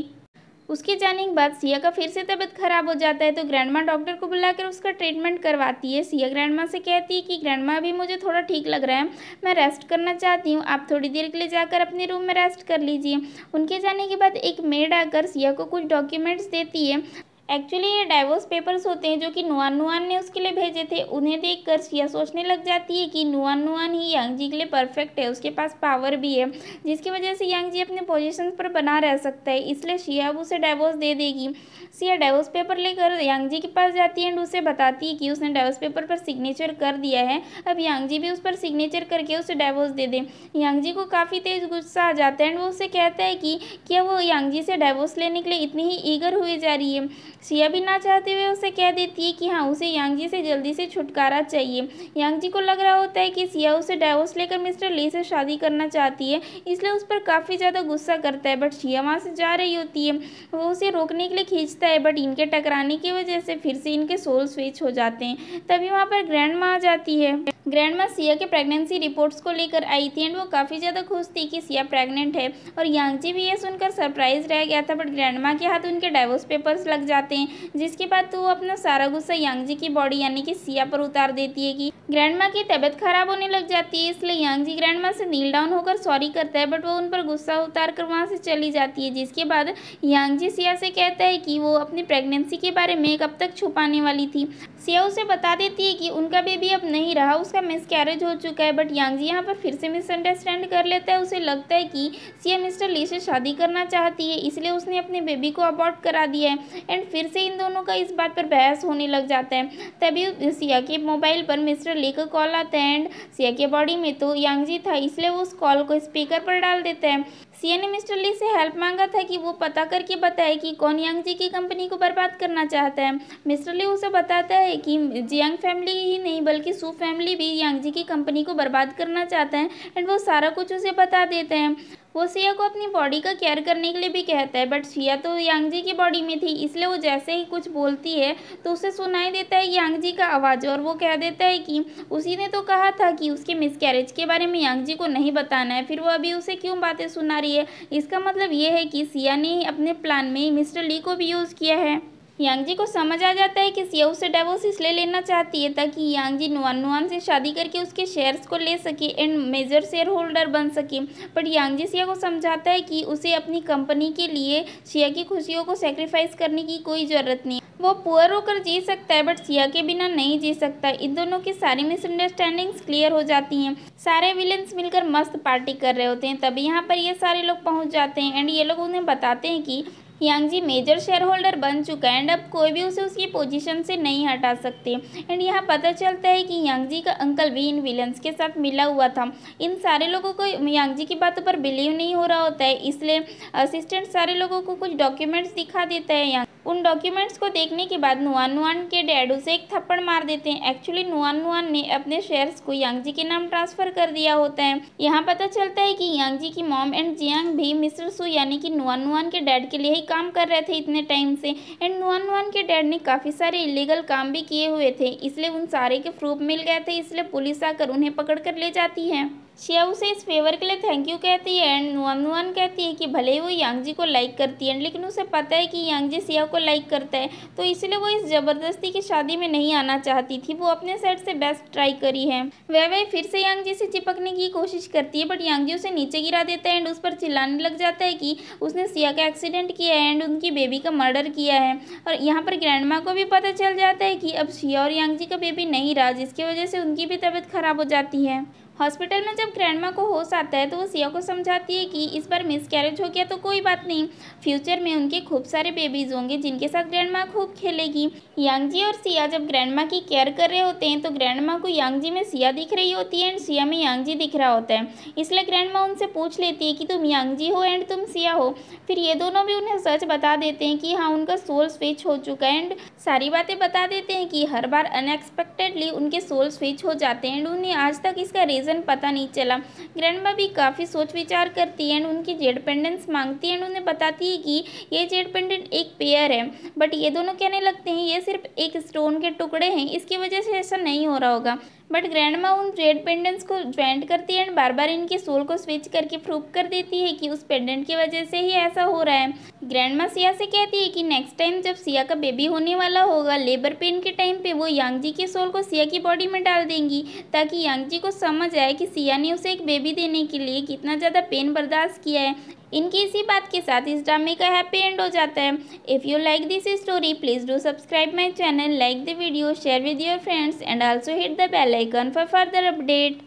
उसके जाने के बाद सिया का फिर से तबीयत खराब हो जाता है, तो ग्रैंडमा डॉक्टर को बुलाकर उसका ट्रीटमेंट करवाती है। सिया ग्रैंडमा से कहती है कि ग्रैंडमा अभी मुझे थोड़ा ठीक लग रहा है, मैं रेस्ट करना चाहती हूँ, आप थोड़ी देर के लिए जाकर अपने रूम में रेस्ट कर लीजिए। उनके जाने के बाद एक मेड आकर सिया को कुछ डॉक्यूमेंट्स देती है। एक्चुअली ये डाइवोर्स पेपर्स होते हैं जो कि नुआन नुआन ने उसके लिए भेजे थे। उन्हें देखकर सिया सोचने लग जाती है कि नुआन नुआन ही यांगजी के लिए परफेक्ट है, उसके पास पावर भी है, जिसकी वजह से यांगजी अपने पोजीशन पर बना रह सकता है, इसलिए सिया अब उसे डाइवोर्स दे देगी। सिया डाइवोर्स पेपर लेकर यांगजी के पास जाती है एंड उसे बताती है कि उसने डाइवोर्स पेपर पर सिग्नेचर कर दिया है, अब यांगजी भी उस पर सिग्नेचर करके उसे डाइवोर्स दे दे। यांगजी को काफ़ी तेज गुस्सा आ जाता है एंड वो उसे कहता है कि क्या वो यांगजी से डाइवोर्स लेने के लिए इतनी ही ईगर हुई जा रही है। सिया भी ना चाहते हुए उसे कह देती है कि हाँ, उसे यांगजी से जल्दी से छुटकारा चाहिए। यांगजी को लग रहा होता है कि सिया उसे डाइवोर्स लेकर मिस्टर ली से शादी करना चाहती है, इसलिए उस पर काफ़ी ज़्यादा गुस्सा करता है, बट सिया वहाँ से जा रही होती है। वो उसे रोकने के लिए खींचता है, बट इनके टकराने की वजह से फिर से इनके सोल स्विच हो जाते हैं। तभी वहाँ पर ग्रैंडमा आ जाती है। ग्रैंडमा सिया के प्रेगनेंसी रिपोर्ट्स को लेकर आई थी एंड वो काफ़ी ज़्यादा खुश थी कि सिया प्रेग्नेंट है, और यांगजी भी ये सुनकर सरप्राइज रह गया था, बट ग्रैंडमा के हाथ उनके डाइवोर्स पेपर्स लग जाते हैं, जिसके बाद तो वो अपना सारा गुस्सा यांगजी की बॉडी यानी कि सिया पर उतार देती है कि ग्रैंडमा की तबीयत खराब होने लग जाती है, इसलिए यांगजी ग्रैंडमा से नील डाउन होकर सॉरी करता है, बट वो उन पर गुस्सा उतार कर वहाँ से चली जाती है। जिसके बाद यांगजी सिया से कहता है कि वो अपनी प्रेगनेंसी के बारे में कब तक छुपाने वाली थी। सिया उसे बता देती है कि उनका बेबी अब नहीं रहा, उसका मिसकैरेज हो चुका है, बट यांगजी यहाँ पर फिर से मिसअंडरस्टैंड कर लेता है। उसे लगता है कि सिया मिस्टर ली से शादी करना चाहती है, इसलिए उसने अपने बेबी को अबॉर्ट करा दिया है एंड फिर से इन दोनों का इस बात पर बहस होने लग जाता है। तभी सिया के मोबाइल पर मिस्टर ली का कॉल आता है एंड सिया के बॉडी में तो यांगजी था, इसलिए वो उस कॉल को स्पीकर पर डाल देता है। सिया ने मिस्टर ली से हेल्प मांगा था कि वो पता करके बताए कि कौन यांगजी की कंपनी को बर्बाद करना चाहता है। मिस्टर ली उसे बताता है कि जियांग फैमिली ही नहीं बल्कि सू फैमिली भी यांगजी की कंपनी को बर्बाद करना चाहता है एंड वो सारा कुछ उसे बता देते हैं। वो सिया को अपनी बॉडी का केयर करने के लिए भी कहता है, बट सिया तो यांगजी की बॉडी में थी, इसलिए वो जैसे ही कुछ बोलती है तो उसे सुनाई देता है यांगजी का आवाज़, और वो कह देता है कि उसी ने तो कहा था कि उसके मिसकैरेज के बारे में यांगजी को नहीं बताना है, फिर वो अभी उसे क्यों बातें सुना रही है। इसका मतलब ये है कि सिया ने अपने प्लान में मिस्टर ली को भी यूज़ किया है। यांगजी को समझ आ जाता है कि सिया उससे डाइवोर्स इसलिए लेना चाहती है ताकि यांगजी नुआन नुआन से शादी करके उसके शेयर्स को ले सके एंड मेजर शेयर होल्डर बन सके। बट यांगजी सिया को समझाता है कि उसे अपनी कंपनी के लिए सिया की खुशियों को सेक्रीफाइस करने की कोई ज़रूरत नहीं, वो पुअर होकर जी सकता है बट सिया के बिना नहीं जी सकता। इन दोनों की सारी मिसअंडरस्टैंडिंग्स क्लियर हो जाती हैं। सारे विलेंस मिलकर मस्त पार्टी कर रहे होते हैं। तभी यहाँ पर ये सारे लोग पहुँच जाते हैं एंड ये लोग उन्हें बताते हैं कि यांगजी मेजर शेयर होल्डर बन चुका है एंड अब कोई भी उसे उसकी पोजीशन से नहीं हटा सकते। एंड यहाँ पता चलता है कि यांगजी का अंकल भी इन विलन्स के साथ मिला हुआ था। इन सारे लोगों को यांगजी की बातों पर बिलीव नहीं हो रहा होता है, इसलिए असिस्टेंट सारे लोगों को कुछ डॉक्यूमेंट्स दिखा देता है। उन डॉक्यूमेंट्स को देखने के बाद नुआन नुआन के डैड उसे एक थप्पड़ मार देते हैं। एक्चुअली नुआन नुआन ने अपने शेयर्स को यांगजी के नाम ट्रांसफर कर दिया होता है। यहाँ पता चलता है कि यांगजी की मॉम एंड जियांग भी मिस्टर सू यानी कि नुआन नुआन के डैड के लिए ही काम कर रहे थे इतने टाइम से। एंड नुआन नुआन के डैड ने काफ़ी सारे इलीगल काम भी किए हुए थे, इसलिए उन सारे के प्रूफ मिल गए थे, इसलिए पुलिस आकर उन्हें पकड़ कर ले जाती है। शिया उसे इस फेवर के लिए थैंक यू कहती है एंड नुआन नुआन कहती है कि भले ही वो यांगजी को लाइक करती है, लेकिन उसे पता है कि यांगजी शिया को लाइक करता है, तो इसलिए वो इस ज़बरदस्ती की शादी में नहीं आना चाहती थी। वो अपने साइड से बेस्ट ट्राई करी है। वह फिर से यांगजी से चिपकने की कोशिश करती है, बट यांगजी उसे नीचे गिरा देता है एंड उस पर चिल्लाने लग जाता है कि उसने शिया का एक्सीडेंट किया है एंड उनकी बेबी का मर्डर किया है। और यहाँ पर ग्रैंडमा को भी पता चल जाता है कि अब शिया और यांगजी का बेबी नहीं रहा, जिसकी वजह से उनकी भी तबीयत खराब हो जाती है। हॉस्पिटल में जब ग्रैंडमा को होश आता है तो वो सिया को समझाती है कि इस बार मिसकैरेज हो गया तो कोई बात नहीं, फ्यूचर में उनके खूब सारे बेबीज होंगे जिनके साथ ग्रैंडमा खूब खेलेगी। यांगजी और सिया जब ग्रैंडमा की केयर कर रहे होते हैं तो ग्रैंडमा को यांगजी में सिया दिख रही होती है एंड सिया में यांगजी दिख रहा होता है, इसलिए ग्रैंडमा उनसे पूछ लेती है कि तुम यांगजी हो एंड तुम सिया हो। फिर ये दोनों भी उन्हें सच बता देते हैं कि हाँ, उनका सोल स्विच हो चुका है एंड सारी बातें बता देते हैं कि हर बार अनएक्सपेक्टेडली उनके सोल स्विच हो जाते हैं एंड उन्हें आज तक इसका रीज़न पता नहीं चला। ग्रैंडमा भी काफ़ी सोच विचार करती है एंड उनकी जेड पेंडेंट्स मांगती है एंड उन्हें बताती है कि ये जेड पेंडेंट एक पेयर है, बट ये दोनों कहने लगते हैं ये सिर्फ एक स्टोन के टुकड़े हैं, इसकी वजह से ऐसा नहीं हो रहा होगा। बट ग्रैंडमा उन जेड पेंडेंट्स को ज्वाइंट करती है एंड बार बार इनके सोल को स्विच करके प्रूव कर देती है कि उस पेंडेंट की वजह से ही ऐसा हो रहा है। ग्रैंडमा सिया से कहती है कि नेक्स्ट टाइम जब सिया का बेबी होने वाला होगा, लेबर पेन के टाइम पे वो यांगजी के सोल को सिया की बॉडी में डाल देंगी, ताकि यांगजी को समझ आए कि सिया ने उसे एक बेबी देने के लिए कितना ज़्यादा पेन बर्दाश्त किया है। इनकी इसी बात के साथ इस ड्रामे का हैप्पी एंड हो जाता है। If you like this story please do subscribe my channel, like the video, share with your friends and also hit the bell icon for further update.